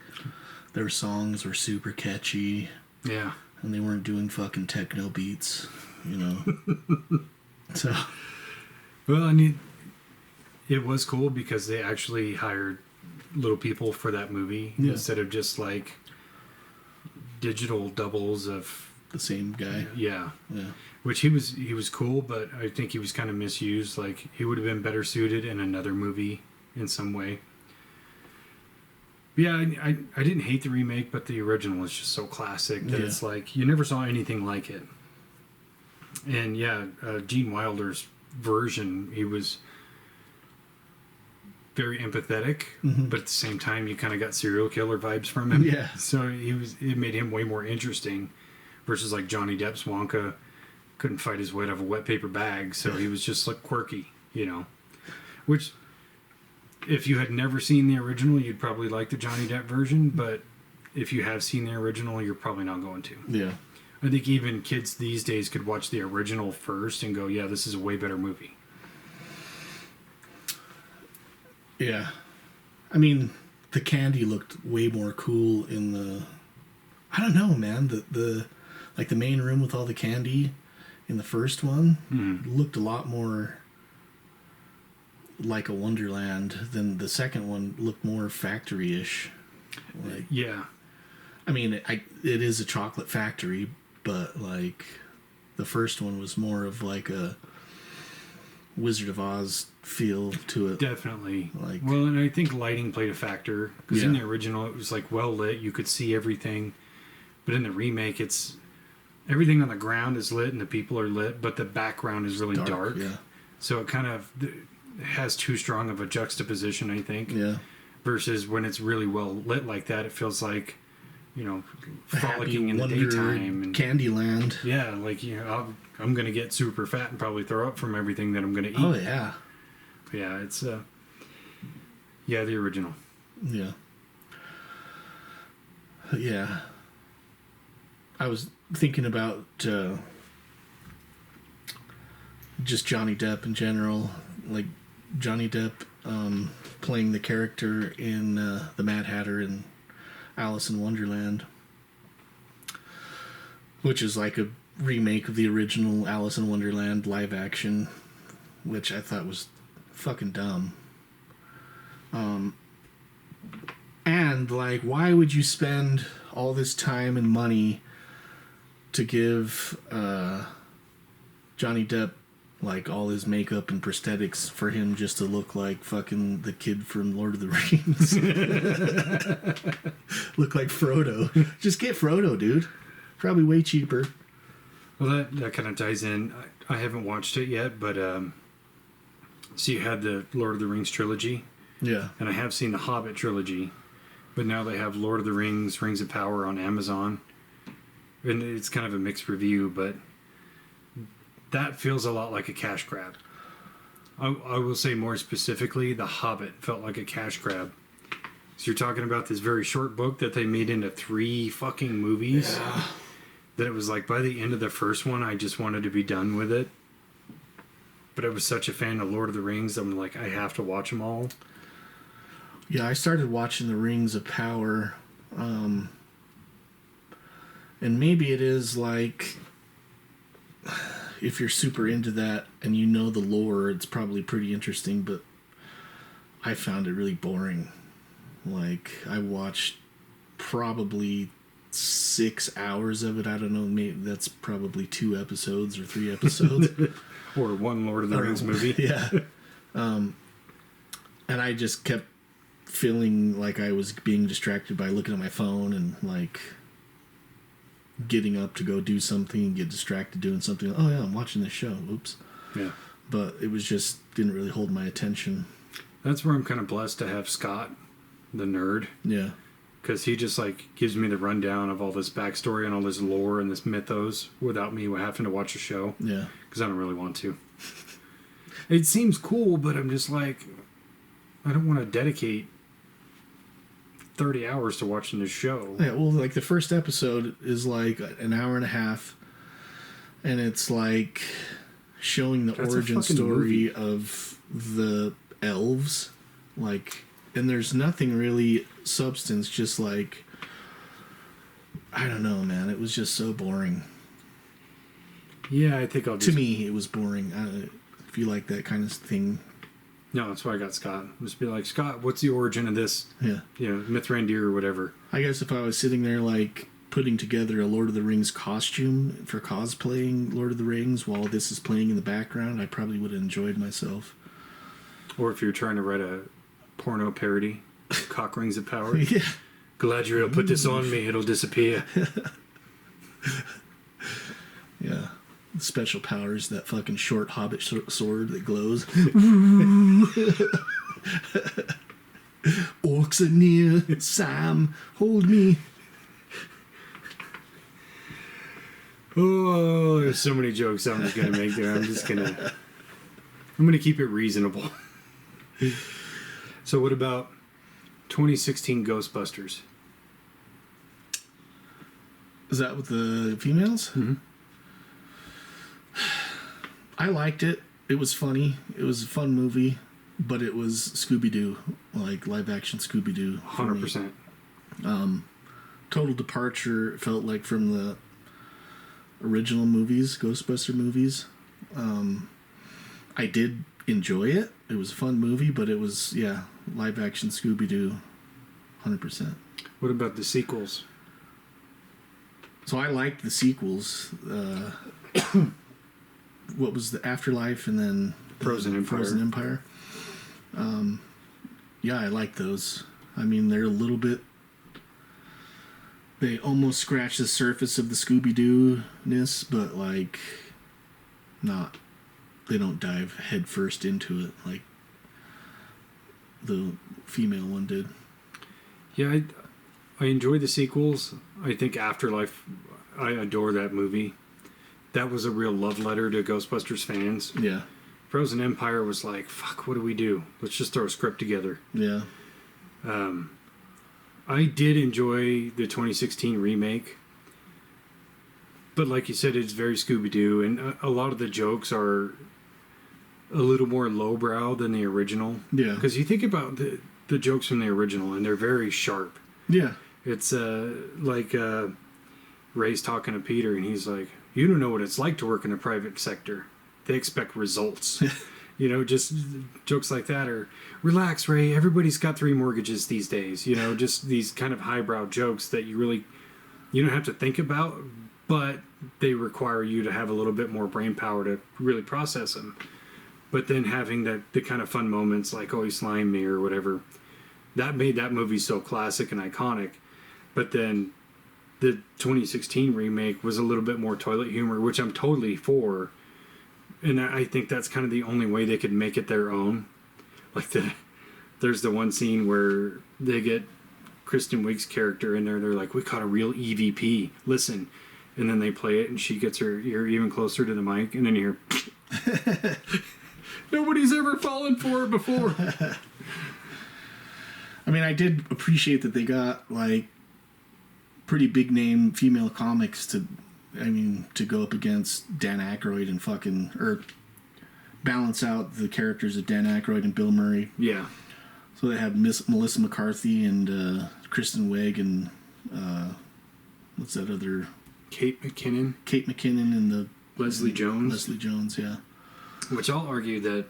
their songs were super catchy. Yeah. And they weren't doing fucking techno beats, you know. So. Well, I mean, it was cool because they actually hired little people for that movie instead of just like digital doubles of the same guy. Yeah. Yeah. Which he was cool, but I think he was kind of misused. Like, he would have been better suited in another movie in some way. Yeah, I didn't hate the remake, but the original was just so classic that it's like you never saw anything like it. And yeah, Gene Wilder's version, he was very empathetic, but at the same time, you kind of got serial killer vibes from him. Yeah. So it made him way more interesting versus like Johnny Depp's Wonka couldn't fight his way out of a wet paper bag, so he was just like quirky, you know. Which, if you had never seen the original, you'd probably like the Johnny Depp version, but if you have seen the original, you're probably not going to. Yeah. I think even kids these days could watch the original first and go, yeah, this is a way better movie. Yeah. I mean, the candy looked way more cool in the... I don't know, man. The like the main room with all the candy in the first one looked a lot more like a Wonderland, then the second one looked more factory-ish. Like, Yeah. I mean, it is a chocolate factory, but like the first one was more of like a Wizard of Oz feel to it. Definitely. Like, well, and I think lighting played a factor because in Yeah. the original it was like well lit, you could see everything, but in the remake it's everything on the ground is lit and the people are lit, but the background is really dark. Yeah. So it kind of has too strong of a juxtaposition, I think. Yeah. Versus when it's really well lit like that, it feels like, you know, Happy frolicking in the Wonder daytime and Candyland. yeah, like, you know, I'm gonna get super fat and probably throw up from everything that I'm gonna eat. Oh yeah. Yeah, it's yeah, the original. Yeah. Yeah. I was thinking about just Johnny Depp in general, like Johnny Depp playing the character in the Mad Hatter in Alice in Wonderland, which is like a remake of the original Alice in Wonderland live action, which I thought was fucking dumb. And like, why would you spend all this time and money to give Johnny Depp like all his makeup and prosthetics for him just to look like fucking the kid from Lord of the Rings? Look like Frodo. Just get Frodo, dude. Probably way cheaper. Well, that kind of ties in. I haven't watched it yet, but so you had the Lord of the Rings trilogy, Yeah. and I have seen the Hobbit trilogy, but now they have Lord of the Rings, Rings of Power on Amazon, and it's kind of a mixed review, but that feels a lot like a cash grab. I will say more specifically, The Hobbit felt like a cash grab. So you're talking about this very short book that they made into 3 fucking movies. Yeah. That it was like by the end of the first one, I just wanted to be done with it. But I was such a fan of Lord of the Rings, I'm like, I have to watch them all. Yeah, I started watching the Rings of Power, and maybe it is like, if you're super into that and you know the lore, it's probably pretty interesting, but I found it really boring. Like, I watched probably 6 hours of it. I don't know, maybe that's probably 2 episodes or 3 episodes. Or one Lord of the Rings movie. Yeah. And I just kept feeling like I was being distracted by looking at my phone and like getting up to go do something and get distracted doing something. Oh yeah, I'm watching this show. Oops. Yeah. But it was just didn't really hold my attention. That's where I'm kind of blessed to have Scott, the nerd. Yeah. Because he just like gives me the rundown of all this backstory and all this lore and this mythos without me having to watch a show. Yeah. Because I don't really want to. It seems cool, but I'm just like, I don't want to dedicate 30 hours to watching this show. Yeah, well, like the first episode is like an hour and a half, and it's like showing the That's a origin fucking story movie. of the elves, like, and there's nothing really substance, just like, I don't know, man, it was just so boring. Yeah, I think I'll To just... me, it was boring. If you like that kind of thing. No, that's why I got Scott. Just be like, Scott, what's the origin of this, Yeah. Mithrandir or whatever? I guess if I was sitting there, like, putting together a Lord of the Rings costume for cosplaying Lord of the Rings while this is playing in the background, I probably would have enjoyed myself. Or if you're trying to write a porno parody, Cock Rings of Power. Yeah. Galadriel, put this on me, it'll disappear. Yeah. Special powers, that fucking short hobbit sword that glows. Orcs are near. Sam, hold me. Oh, there's so many jokes I'm just gonna make there. I'm gonna keep it reasonable. So what about 2016 Ghostbusters? Is that with the females? Mm-hmm. I liked it. It was funny. It was a fun movie, but it was Scooby-Doo, like live action Scooby-Doo. 100%. Total departure, it felt like, from the original movies, Ghostbuster movies. I did enjoy it. It was a fun movie, but it was, live action Scooby-Doo, 100%. What about the sequels? So I liked the sequels. What was the Afterlife and then Frozen Empire. Frozen Empire. Yeah, I like those. I mean, they're a little bit. They almost scratch the surface of the Scooby-Doo-ness, but like, not. They don't dive headfirst into it like the female one did. Yeah, I enjoy the sequels. I think Afterlife, I adore that movie. That was a real love letter to Ghostbusters fans. Yeah. Frozen Empire was like, fuck, what do we do? Let's just throw a script together. Yeah. I did enjoy the 2016 remake. But like you said, it's very Scooby-Doo, and a lot of the jokes are a little more lowbrow than the original. Yeah. Because you think about the jokes from the original, and they're very sharp. Yeah. It's like Ray's talking to Peter, and he's like, you don't know what it's like to work in the private sector. They expect results. You know, just jokes like that. Or, relax, Ray, everybody's got 3 mortgages these days. You know, just these kind of highbrow jokes that you don't have to think about, but they require you to have a little bit more brain power to really process them. But then having the kind of fun moments like, oh, he slimed me or whatever, that made that movie so classic and iconic. But then the 2016 remake was a little bit more toilet humor, which I'm totally for. And I think that's kind of the only way they could make it their own. Like there's the one scene where they get Kristen Wiig's character in there. They're like, we caught a real EVP. Listen. And then they play it, and she gets her ear even closer to the mic, and then you hear, nobody's ever fallen for it before. I mean, I did appreciate that they got, like, pretty big name female comics to go up against Dan Aykroyd and or balance out the characters of Dan Aykroyd and Bill Murray. Yeah. So they have Melissa McCarthy and Kristen Wiig and what's that other? Kate McKinnon and the Leslie Jones. Leslie Jones, yeah. Which I'll argue that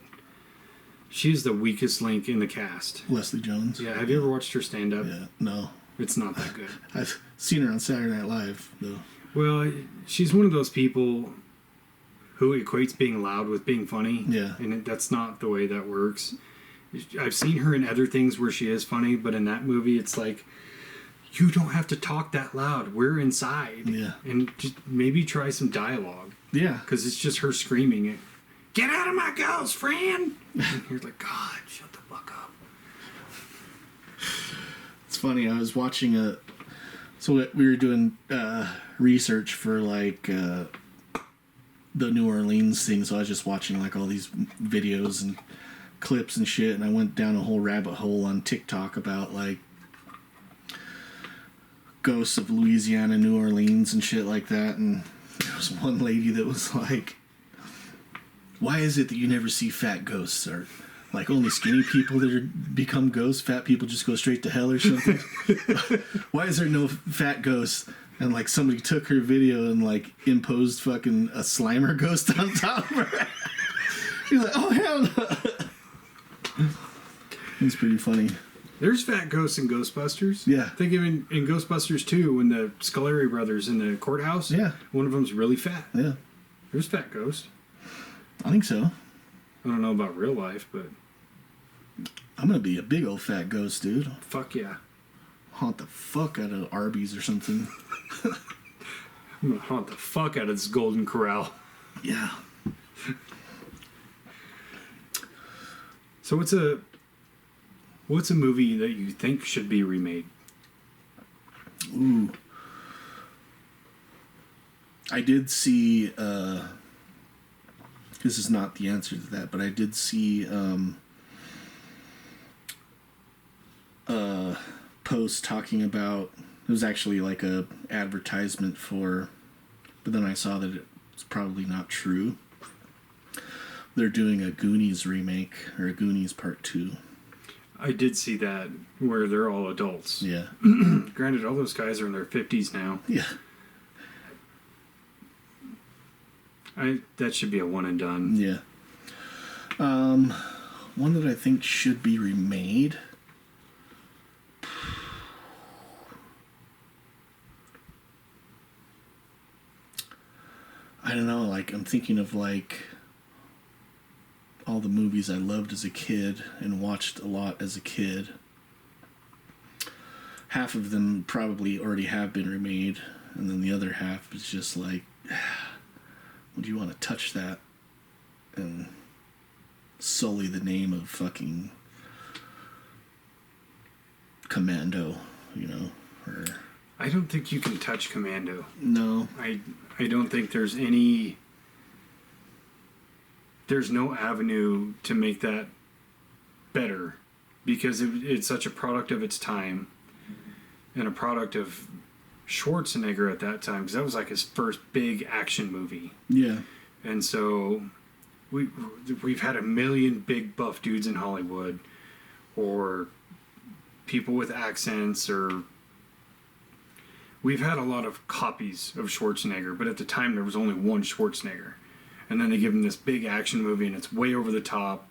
she's the weakest link in the cast. Leslie Jones. Yeah. Have you ever watched her stand up? Yeah. No. It's not that good. I've seen her on Saturday Night Live, though. Well, she's one of those people who equates being loud with being funny. Yeah. And that's not the way that works. I've seen her in other things where she is funny, but in that movie, it's like, you don't have to talk that loud. We're inside. Yeah. And just maybe try some dialogue. Yeah. Because it's just her screaming it. Get out of my ghost, friend! And you're like, God, shut the fuck up. It's funny. I was watching so we were doing research for like the New Orleans thing. So I was just watching like all these videos and clips and shit. And I went down a whole rabbit hole on TikTok about like ghosts of Louisiana, New Orleans, and shit like that. And there was one lady that was like, why is it that you never see fat ghosts? Or like only skinny people that become ghosts? Fat people just go straight to hell or something? Why is there no fat ghosts? And like somebody took her video and like imposed fucking a Slimer ghost on top of her. You're like, oh hell no. It's pretty funny. There's fat ghosts in Ghostbusters. Yeah. Think of in Ghostbusters 2 when the Scolari brothers in the courthouse. Yeah. One of them's really fat. Yeah. There's fat ghosts. I think so. I don't know about real life, but I'm gonna be a big old fat ghost, dude. fuck yeah. Haunt the fuck out of Arby's or something. I'm gonna haunt the fuck out of this Golden Corral. Yeah. So what's a movie that you think should be remade? Ooh. I did see, this is not the answer to that, but I did see a post talking about, it was actually like a advertisement for, but then I saw that it's probably not true. They're doing a Goonies remake, or a Goonies Part 2. I did see that, where they're all adults. Yeah. Granted, all those guys are in their 50s now. Yeah. That should be a one and done. Yeah. One that I think should be remade. I don't know, like, I'm thinking of, like, all the movies I loved as a kid and watched a lot as a kid. Half of them probably already have been remade, and then the other half is just like, would you want to touch that and sully the name of fucking Commando, you know? Or I don't think you can touch Commando. no. I don't think there's no avenue to make that better, because it's such a product of its time and a product of Schwarzenegger at that time, because that was like his first big action movie. Yeah. And so we've had a million big buff dudes in Hollywood, or people with accents, or we've had a lot of copies of Schwarzenegger, but at the time there was only one Schwarzenegger. And then they give him this big action movie, and it's way over the top,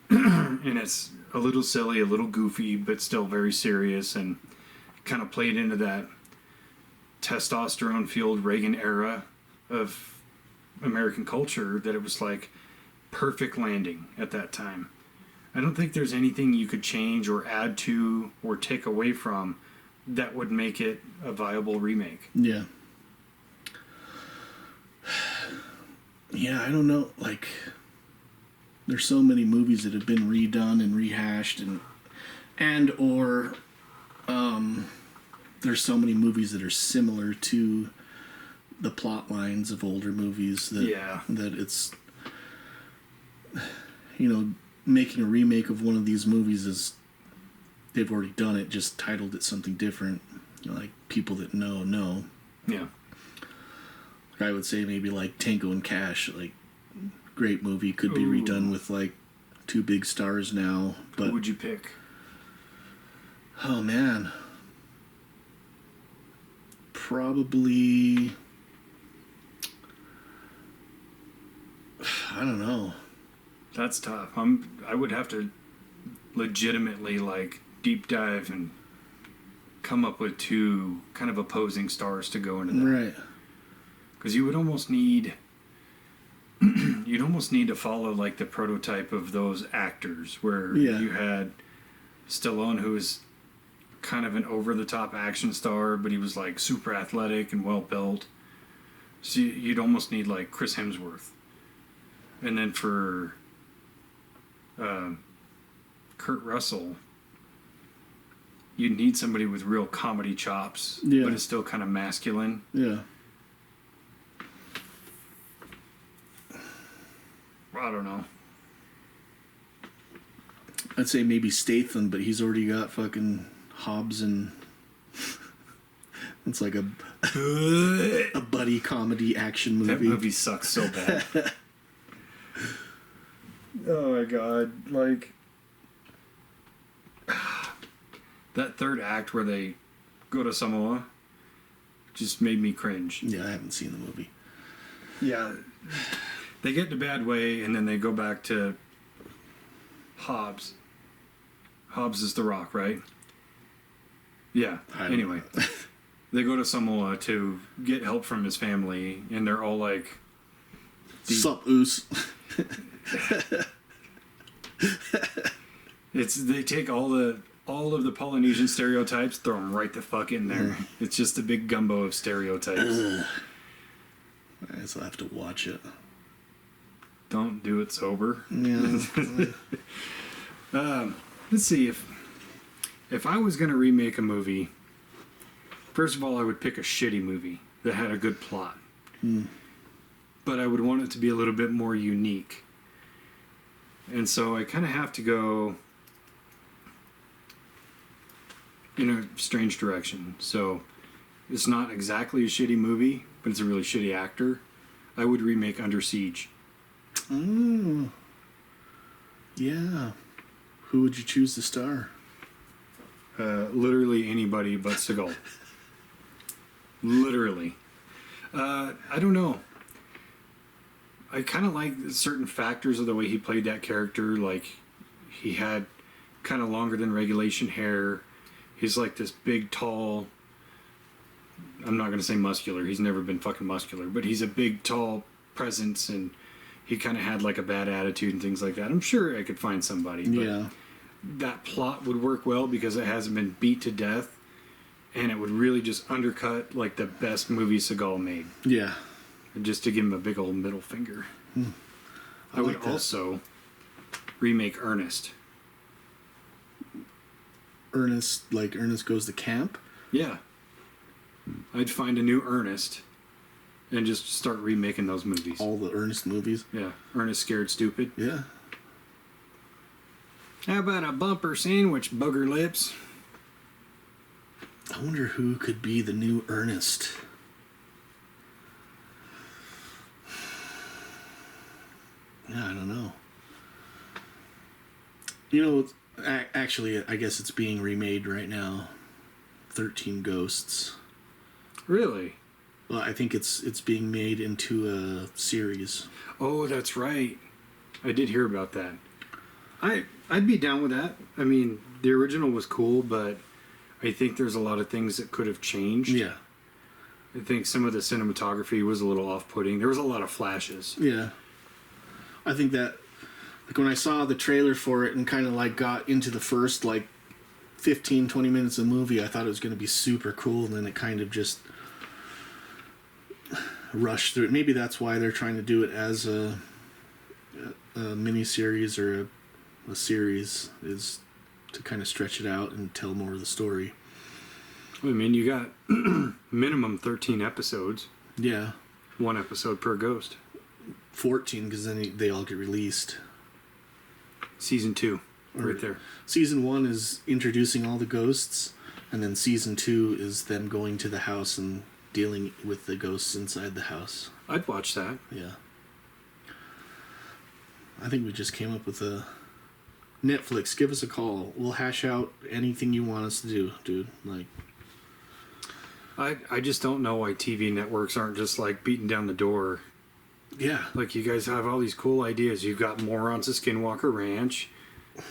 and it's a little silly, a little goofy, but still very serious, and kind of played into that testosterone-fueled Reagan era of American culture, that it was like perfect landing at that time. I don't think there's anything you could change or add to or take away from that would make it a viable remake. Yeah. Yeah, I don't know. Like, there's so many movies that have been redone and rehashed, or there's so many movies that are similar to the plot lines of older movies that it's, you know, making a remake of one of these movies is, they've already done it, just titled it something different. You know, like, people that know. Yeah. I would say maybe like Tango and Cash, like, great movie, could be redone with like two big stars now. But who would you pick? Oh man, probably, I don't know. That's tough. I would have to legitimately like deep dive and come up with two kind of opposing stars to go into that. Right. Because you would almost need to follow like the prototype of those actors, where you had Stallone, who was kind of an over-the-top action star, but he was like super athletic and well-built. So you'd almost need like Chris Hemsworth. And then for Kurt Russell, you'd need somebody with real comedy chops, but is still kind of masculine. Yeah. I don't know. I'd say maybe Statham, but he's already got fucking Hobbs, and it's like a buddy comedy action movie. That movie sucks so bad. Oh my god. Like, that third act where they go to Samoa just made me cringe. Yeah, I haven't seen the movie. Yeah. They get to Bad Way, and then they go back to Hobbs. Hobbs is The Rock, right? Yeah. Anyway, they go to Samoa to get help from his family, and they're all like, Sup, Oos? They take all of the Polynesian stereotypes, throw them right the fuck in there. It's just a big gumbo of stereotypes. I guess I'll have to watch it. Don't do it sober. Yeah. Let's see, if I was going to remake a movie, first of all, I would pick a shitty movie that had a good plot. But I would want it to be a little bit more unique. And so I kind of have to go in a strange direction. So it's not exactly a shitty movie, but it's a really shitty actor. I would remake Under Siege. Oh. Yeah. Who would you choose to star? Literally anybody but Seagal. Literally. I don't know. I kind of like certain factors of the way he played that character. Like, he had kind of longer than regulation hair. He's like this big, tall... I'm not going to say muscular. He's never been fucking muscular. But he's a big, tall presence, and he kind of had like a bad attitude and things like that. I'm sure I could find somebody. But Yeah. that plot would work well because it hasn't been beat to death. And it would really just undercut like the best movie Seagal made. Yeah. Just to give him a big old middle finger. I would like that. also remake Ernest. Ernest Goes to Camp? Yeah. I'd find a new Ernest and just start remaking those movies. All the Ernest movies? Yeah. Ernest Scared Stupid. Yeah. How about a bumper sandwich, booger lips? I wonder who could be the new Ernest. Yeah, I don't know. You know, actually, I guess it's being remade right now. 13 Ghosts. Really? Well, I think it's being made into a series. Oh, that's right. I did hear about that. I'd be down with that. I mean, the original was cool, but I think there's a lot of things that could have changed. Yeah. I think some of the cinematography was a little off-putting. There was a lot of flashes. Yeah. I think that, like, when I saw the trailer for it and kind of, like, got into the first, like, 15, 20 minutes of the movie, I thought it was going to be super cool, and then it kind of just rushed through it. Maybe that's why they're trying to do it as a mini-series or a series, is to kind of stretch it out and tell more of the story. I mean, you got minimum 13 episodes. Yeah. 1 episode per ghost. 14, because then they all get released. Season 2, right there. Season 1 is introducing all the ghosts, and then Season 2 is them going to the house and dealing with the ghosts inside the house. I'd watch that. Yeah. I think we just came up with a... Netflix, give us a call. We'll hash out anything you want us to do, dude. Like... I just don't know why TV networks aren't just like beating down the door. Yeah. Like, you guys have all these cool ideas. You've got Morons of Skinwalker Ranch.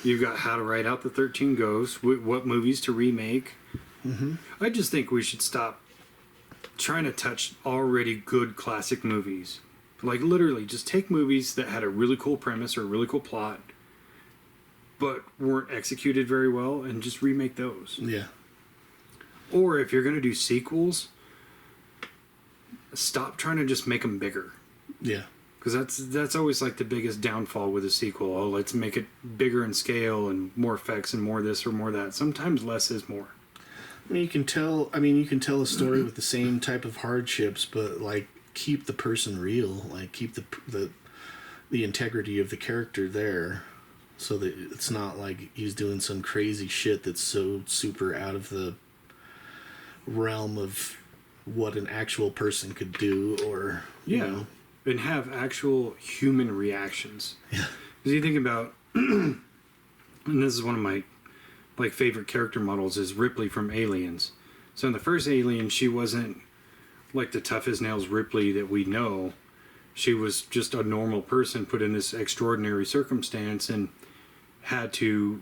You've got How to Write Out the 13 Ghosts. What movies to remake. Mm-hmm. I just think we should stop trying to touch already good classic movies. Like, literally, just take movies that had a really cool premise or a really cool plot, but weren't executed very well, and just remake those. Yeah. Or if you're going to do sequels, stop trying to just make them bigger. Yeah. Because that's always like the biggest downfall with a sequel. Oh, let's make it bigger in scale and more effects and more this or more that. Sometimes less is more. I mean, you can tell a story with the same type of hardships, but, like, keep the person real. Like, keep the integrity of the character there, so that it's not like he's doing some crazy shit that's so super out of the realm of what an actual person could do, or you know. And have actual human reactions. Yeah. Because you think about, and this is one of my favorite character models, is Ripley from Aliens. So in the first Alien, she wasn't like the tough as nails Ripley that we know. She was just a normal person put in this extraordinary circumstance and had to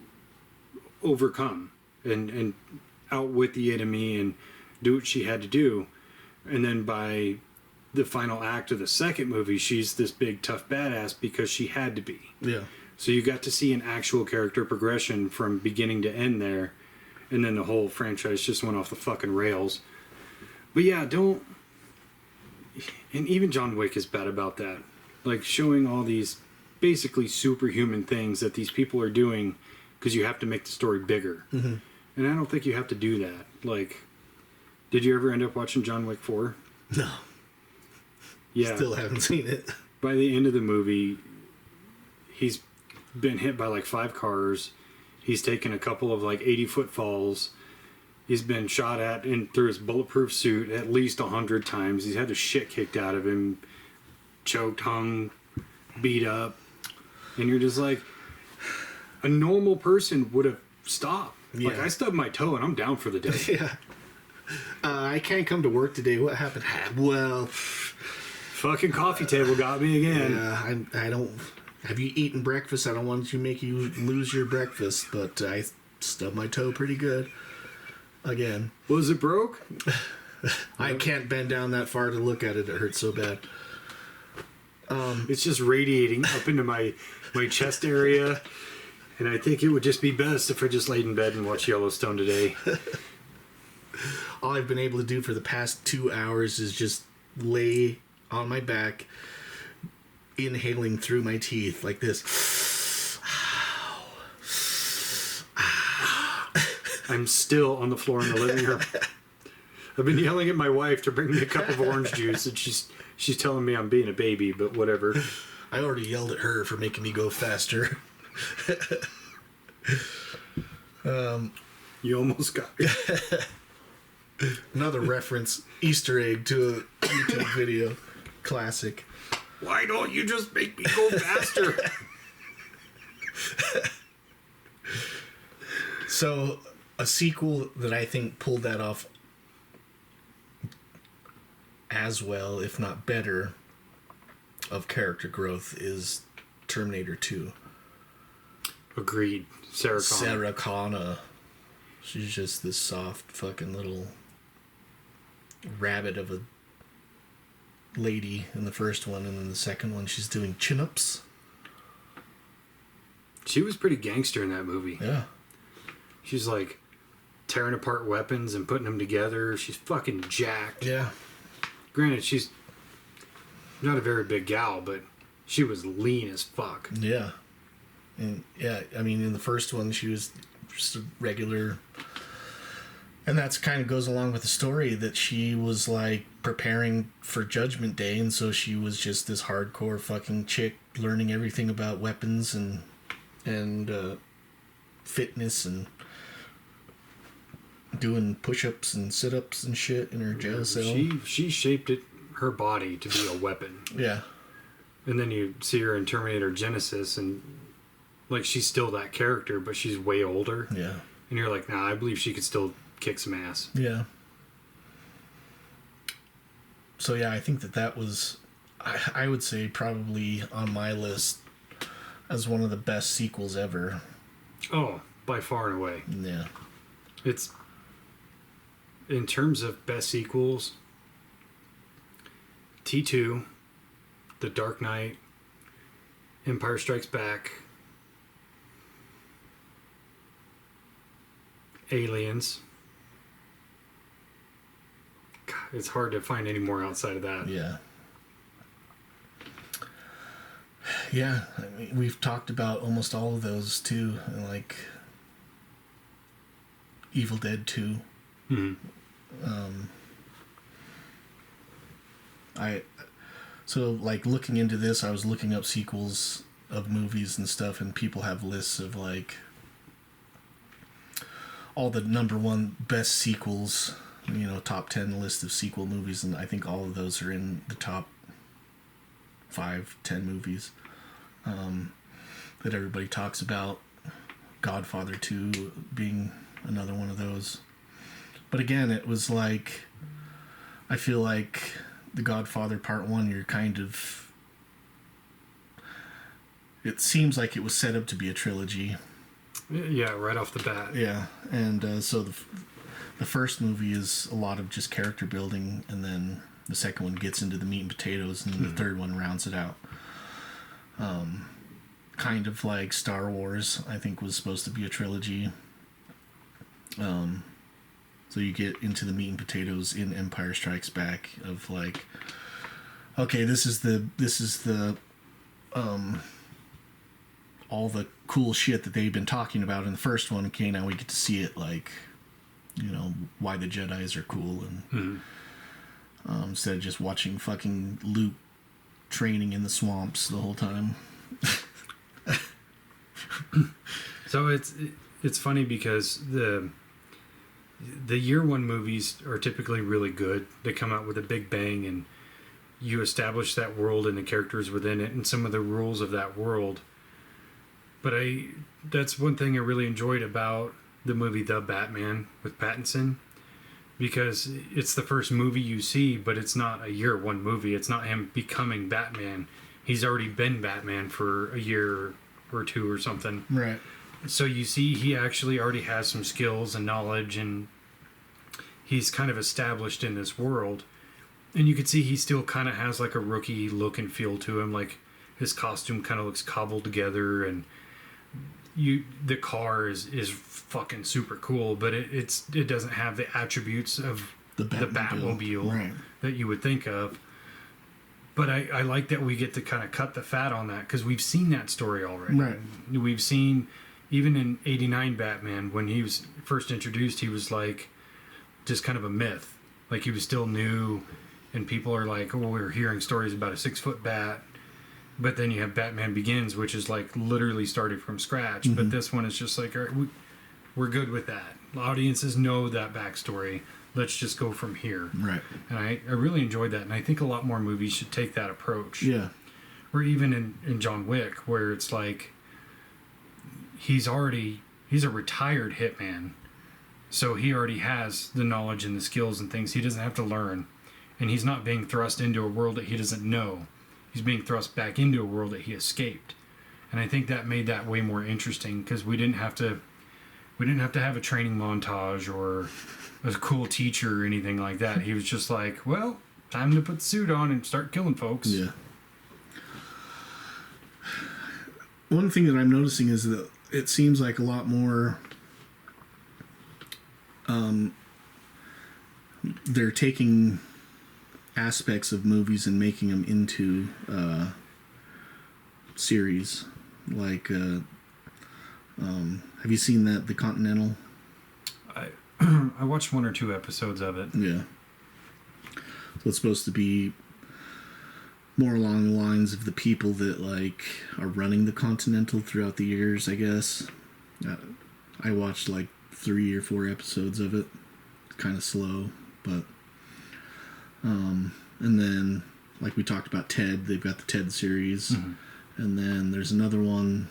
overcome and outwit the enemy and do what she had to do. And then by the final act of the second movie, she's this big tough badass because she had to be. Yeah. So you got to see an actual character progression from beginning to end there, and then the whole franchise just went off the fucking rails. But yeah, don't... And even John Wick is bad about that. Like, showing all these basically superhuman things that these people are doing because you have to make the story bigger. Mm-hmm. And I don't think you have to do that. Like, did you ever end up watching John Wick 4? No. Yeah. Still haven't seen it. By the end of the movie, he's been hit by like 5 cars. He's taken a couple of like 80-foot falls. He's been shot at through his bulletproof suit at least 100 times. He's had the shit kicked out of him, choked, hung, beat up. And you're just like, a normal person would have stopped. Yeah. Like, I stubbed my toe and I'm down for the day. Yeah. I can't come to work today. What happened? Well, fucking coffee table got me again. Yeah, I don't. Have you eaten breakfast? I don't want to make you lose your breakfast, but I stubbed my toe pretty good. Again. Was it broke? I can't bend down that far to look at it. It hurts so bad. It's just radiating up into my chest area. And I think it would just be best if I just laid in bed and watched Yellowstone today. All I've been able to do for the past 2 hours is just lay on my back, inhaling through my teeth like this. I'm still on the floor in the living room. I've been yelling at my wife to bring me a cup of orange juice, and she's telling me I'm being a baby, but whatever. I already yelled at her for making me go faster. You almost got me. Another reference, Easter egg to a YouTube video. Classic. Why don't you just make me go faster? So, a sequel that I think pulled that off as well, if not better, of character growth is Terminator 2. Agreed. Sarah Connor. Sarah Connor. She's just this soft fucking little rabbit of a lady in the first one, and then the second one she's doing chin-ups. She was pretty gangster in that movie. Yeah. She's like tearing apart weapons and putting them together. She's fucking jacked. Yeah. Granted, she's not a very big gal, but she was lean as fuck. Yeah. And yeah, I mean, in the first one, she was just a regular. And that's kind of goes along with the story that she was like preparing for Judgment Day, and so she was just this hardcore fucking chick learning everything about weapons and fitness and doing push-ups and sit-ups and shit in her jail cell. She shaped her body to be a weapon. Yeah. And then you see her in Terminator Genesis, and like she's still that character, but she's way older. Yeah. And you're like, nah, I believe she could still kick some ass. Yeah. So yeah, I think that was, I would say probably on my list as one of the best sequels ever. Oh, by far and away. Yeah. It's, in terms of best sequels, T2, The Dark Knight, Empire Strikes Back, Aliens. God, it's hard to find any more outside of that. Yeah. Yeah, I mean, we've talked about almost all of those too, like Evil Dead 2. Mm-hmm. So like looking into this, I was looking up sequels of movies and stuff, and people have lists of like all the number one best sequels, you know, top 10 list of sequel movies, and I think all of those are in the top 5-10 movies that everybody talks about. Godfather 2 being another one of those. But again, it was like, I feel like The Godfather Part 1, you're kind of, it seems like it was set up to be a trilogy. Yeah, right off the bat. Yeah, and so the first movie is a lot of just character building, and then the second one gets into the meat and potatoes, and the third one rounds it out. Kind of like Star Wars, I think, was supposed to be a trilogy. So you get into the meat and potatoes in Empire Strikes Back of like, okay, this is the all the cool shit that they've been talking about in the first one. Okay, now we get to see it, like, you know, why the Jedis are cool, and instead of just watching fucking Luke training in the swamps the whole time. So it's funny because the year one movies are typically really good. They come out with a big bang, and you establish that world and the characters within it and some of the rules of that world. But that's one thing I really enjoyed about the movie The Batman with Pattinson, because it's the first movie you see, but it's not a year one movie. It's not him becoming Batman. He's already been Batman for a year or two or something. Right. So you see he actually already has some skills and knowledge, and he's kind of established in this world. And you can see he still kind of has like a rookie look and feel to him. Like his costume kind of looks cobbled together, and the car is fucking super cool, but it doesn't have the attributes of the Batmobile right. that you would think of. But I like that we get to kind of cut the fat on that, because we've seen that story already. Right. We've seen, even in '89 Batman, when he was first introduced, he was like just kind of a myth. Like he was still new, and people are like, oh, we're hearing stories about a 6-foot bat. But then you have Batman Begins, which is like literally started from scratch. Mm-hmm. But this one is just like, all right, we're good with that. Audiences know that backstory. Let's just go from here. Right. And I really enjoyed that. And I think a lot more movies should take that approach. Yeah. Or even in John Wick, where it's like, he's a retired hitman. So he already has the knowledge and the skills and things. He doesn't have to learn. And he's not being thrust into a world that he doesn't know. He's being thrust back into a world that he escaped. And I think that made that way more interesting, because we didn't have to have a training montage or a cool teacher or anything like that. He was just like, well, time to put the suit on and start killing folks. Yeah. One thing that I'm noticing is that it seems like a lot more they're taking aspects of movies and making them into series. Like, have you seen The Continental? I watched 1 or 2 episodes of it. Yeah. So it's supposed to be more along the lines of the people that like are running the Continental throughout the years, I guess. I watched like 3 or 4 episodes of it. It's kind of slow, but and then like we talked about Ted, they've got the Ted series. Mm-hmm. And then there's another one,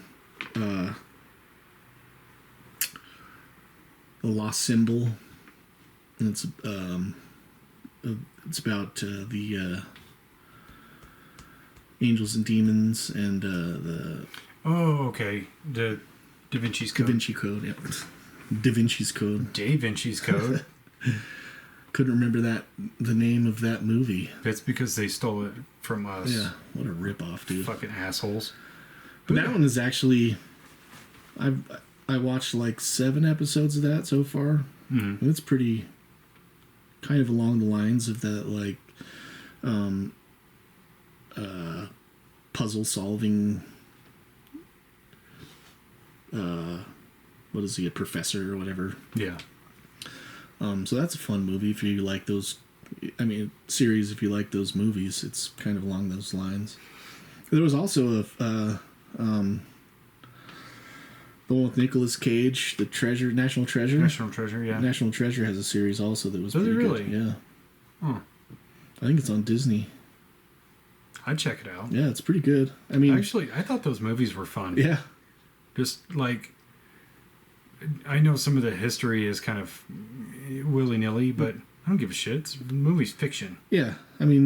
The Lost Symbol, and it's about the angels and demons and the okay, the Da-Vinci's Code. Da-Vinci Code, yep. Da-Vinci's Code. Da-Vinci's Code. Couldn't remember the name of that movie. It's because they stole it from us. Yeah, what a ripoff, dude. Fucking assholes. But that one is actually, I watched like 7 episodes of that so far. Mm-hmm. And it's pretty kind of along the lines of that, like, puzzle solving, what is he, a professor or whatever? Yeah. So that's a fun movie if you like those. I mean, series if you like those movies. It's kind of along those lines. There was also the one with Nicolas Cage, the National Treasure. National Treasure, yeah. National Treasure has a series also that was pretty really good. Yeah. Huh. I think it's on Disney. I'd check it out. Yeah, it's pretty good. I mean, actually, I thought those movies were fun. Yeah. Just like, I know some of the history is kind of willy-nilly, but I don't give a shit. The movie's fiction. Yeah. I mean,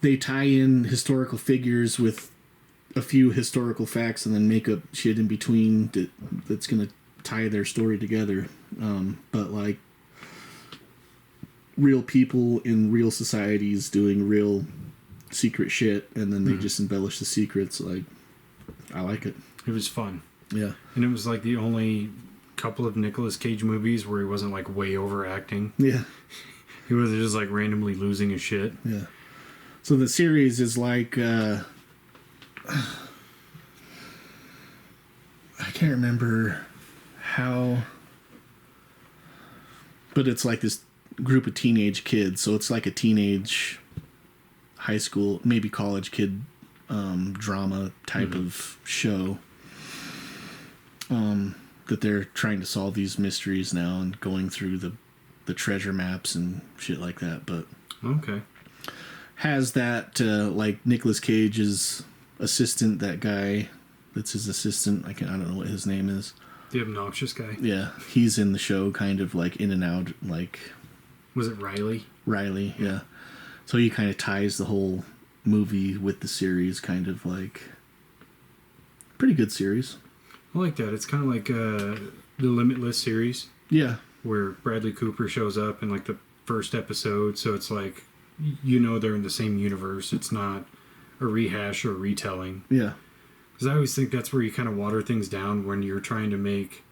they tie in historical figures with a few historical facts and then make up shit in between that's going to tie their story together. But, like, real people in real societies doing real secret shit, and then they just embellish the secrets. Like, I like it. It was fun. Yeah. And it was like the only couple of Nicolas Cage movies where he wasn't like way overacting. Yeah. He was just like randomly losing his shit. Yeah. So the series is like, I can't remember how, but it's like this group of teenage kids. So it's like a teenage high school, maybe college kid drama type of show. That they're trying to solve these mysteries now and going through the treasure maps and shit like that. But okay, has that like Nicolas Cage's assistant, that guy that's his assistant. I don't know what his name is. The obnoxious guy. Yeah, he's in the show, kind of like in and out, like Was it Riley? Riley, yeah. So he kind of ties the whole movie with the series, kind of like pretty good series. I like that. It's kind of like the Limitless series. Yeah. Where Bradley Cooper shows up in like the first episode, so it's like they're in the same universe. It's not a rehash or a retelling. Yeah. Because I always think that's where you kind of water things down when you're trying to make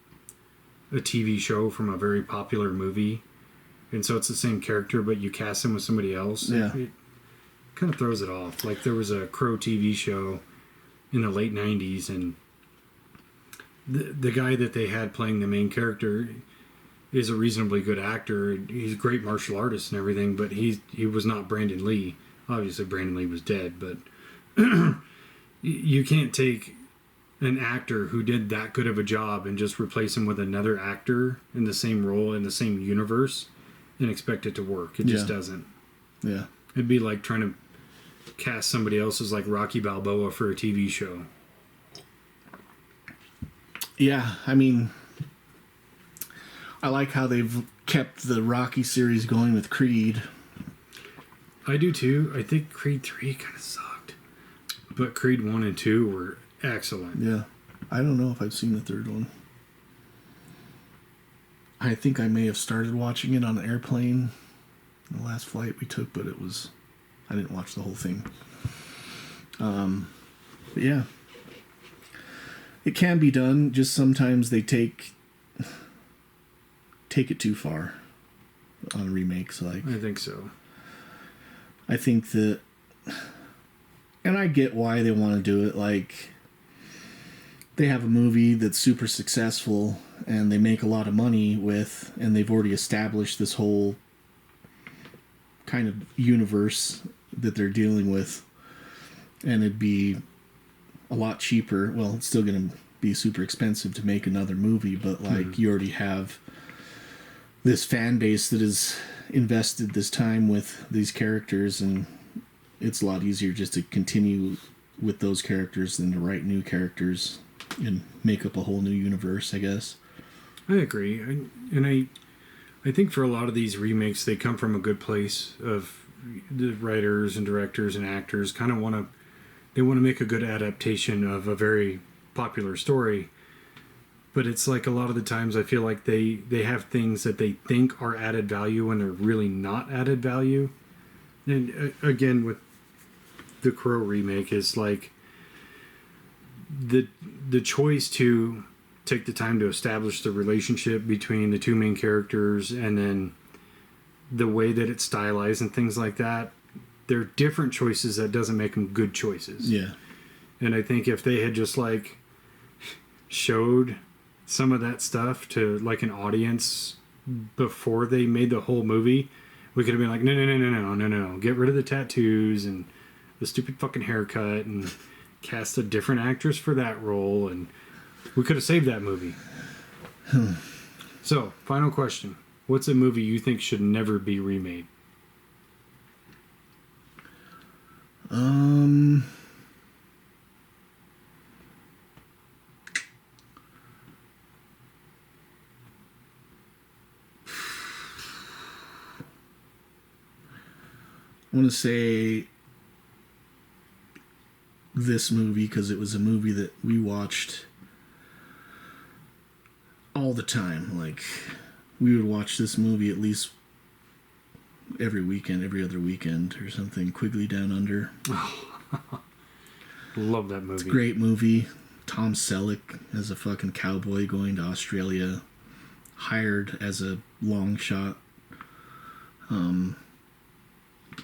a TV show from a very popular movie. And so it's the same character, but you cast him with somebody else. Yeah. It kind of throws it off. Like there was a Crow TV show in the late 90s, and the guy that they had playing the main character is a reasonably good actor. He's a great martial artist and everything, but he was not Brandon Lee. Obviously, Brandon Lee was dead, but you can't take an actor who did that good of a job and just replace him with another actor in the same role in the same universe and expect it to work. It just doesn't. Yeah. It'd be like trying to cast somebody else as like Rocky Balboa for a TV show. Yeah, I mean, I like how they've kept the Rocky series going with Creed. I do too. I think Creed 3 kind of sucked. But Creed 1 and 2 were excellent. Yeah. I don't know if I've seen the third one. I think I may have started watching it on the airplane, the last flight we took, but I didn't watch the whole thing. But yeah. It can be done, just sometimes they take it too far on remakes. Like, I think so. I think that, and I get why they want to do it. Like, they have a movie that's super successful and they make a lot of money with, and they've already established this whole kind of universe that they're dealing with, and it'd be a lot cheaper. Well, it's still going to be super expensive to make another movie, but like you already have this fan base that has invested this time with these characters, and it's a lot easier just to continue with those characters than to write new characters and make up a whole new universe, I guess. I agree. I think for a lot of these remakes, they come from a good place of the writers and directors and actors kind of want to make a good adaptation of a very popular story. But it's like a lot of the times I feel like they have things that they think are added value when they're really not added value. And again, with the Crow remake is like the choice to take the time to establish the relationship between the two main characters, and then the way that it's stylized and things like that. They're different choices that doesn't make them good choices. Yeah. And I think if they had just like showed some of that stuff to like an audience before they made the whole movie, we could have been like, no. Get rid of the tattoos and the stupid fucking haircut and cast a different actress for that role, and we could have saved that movie. So, final question. What's a movie you think should never be remade? I want to say this movie because it was a movie that we watched all the time. Like, we would watch this movie at least every weekend, every other weekend or something. Quigley Down Under. Love that movie. It's a great movie. Tom Selleck as a fucking cowboy going to Australia, hired as a long shot,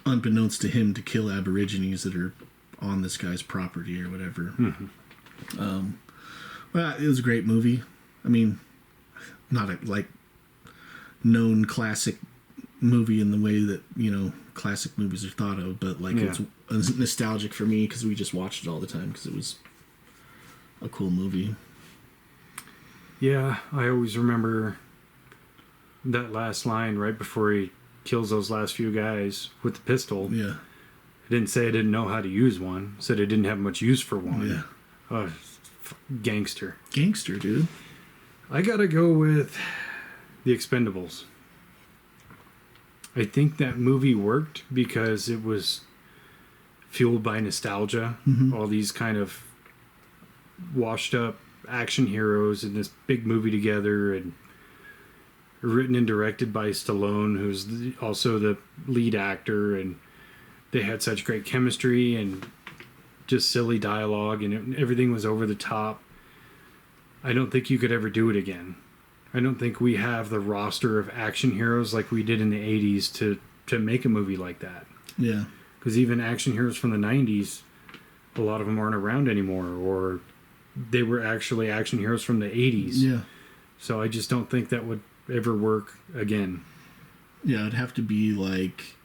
unbeknownst to him, to kill Aborigines that are on this guy's property or whatever. Mm-hmm. Well, it was a great movie. I mean, not a like known classic movie in the way that, you know, classic movies are thought of, but like it's nostalgic for me because we just watched it all the time because it was a cool movie. Yeah, I always remember that last line right before he kills those last few guys with the pistol. Yeah. I didn't say I didn't know how to use one. Said I didn't have much use for one. Yeah. Gangster. Gangster, dude. I gotta go with The Expendables. I think that movie worked because it was fueled by nostalgia. All these kind of washed up action heroes in this big movie together, and written and directed by Stallone, who's also the lead actor, and they had such great chemistry and just silly dialogue, and everything was over the top. I don't think you could ever do it again. I don't think we have the roster of action heroes like we did in the 80s to make a movie like that. Yeah. Because even action heroes from the 90s, a lot of them aren't around anymore, or they were actually action heroes from the 80s. Yeah. So I just don't think that would ever work again. Yeah, it'd have to be like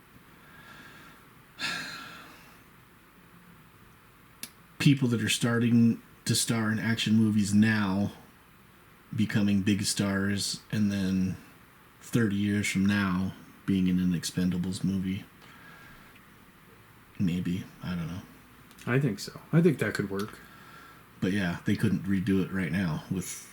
people that are starting to star in action movies now becoming big stars, and then 30 years from now being in an Expendables movie. Maybe. I don't know. I think so. I think that could work. But yeah, they couldn't redo it right now with...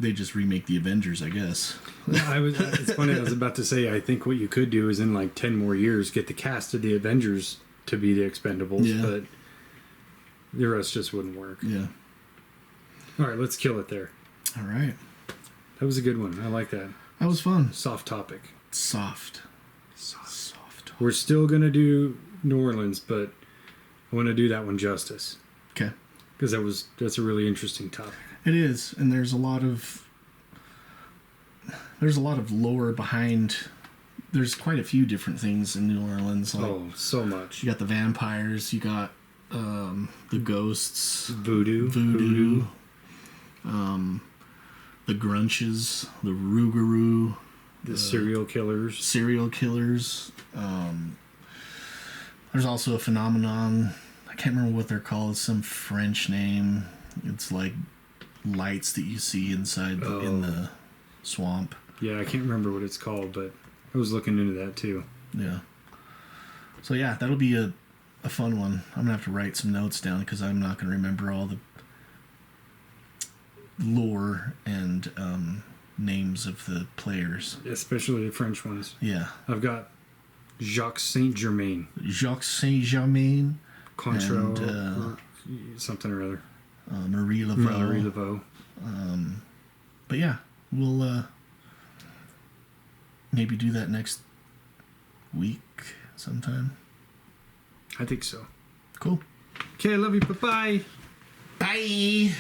They just remake the Avengers, I guess. It's funny, I was about to say, I think what you could do is in like 10 more years get the cast of the Avengers to be the Expendables, but the rest just wouldn't work. Yeah. All right, let's kill it there. All right. That was a good one. I like that. That was fun. Soft topic. Soft. We're still going to do New Orleans, but I want to do that one justice. Okay. Because that's a really interesting topic. It is, and there's a lot of lore behind. There's quite a few different things in New Orleans. Like, so much. You got the vampires. You got the ghosts. Voodoo. The grunches. The rougarou. The serial killers. There's also a phenomenon. I can't remember what they're called. It's some French name. It's like lights that you see inside in the swamp. Yeah, I can't remember what it's called, but I was looking into that too. Yeah. So yeah, that'll be a fun one. I'm gonna have to write some notes down because I'm not gonna remember all the lore and names of the players, especially the French ones. Yeah. I've got Jacques Saint-Germain, Contra, or something or other. Marie Laveau. But yeah, we'll maybe do that next week sometime. I think so. Cool. Okay, I love you. Bye-bye. Bye.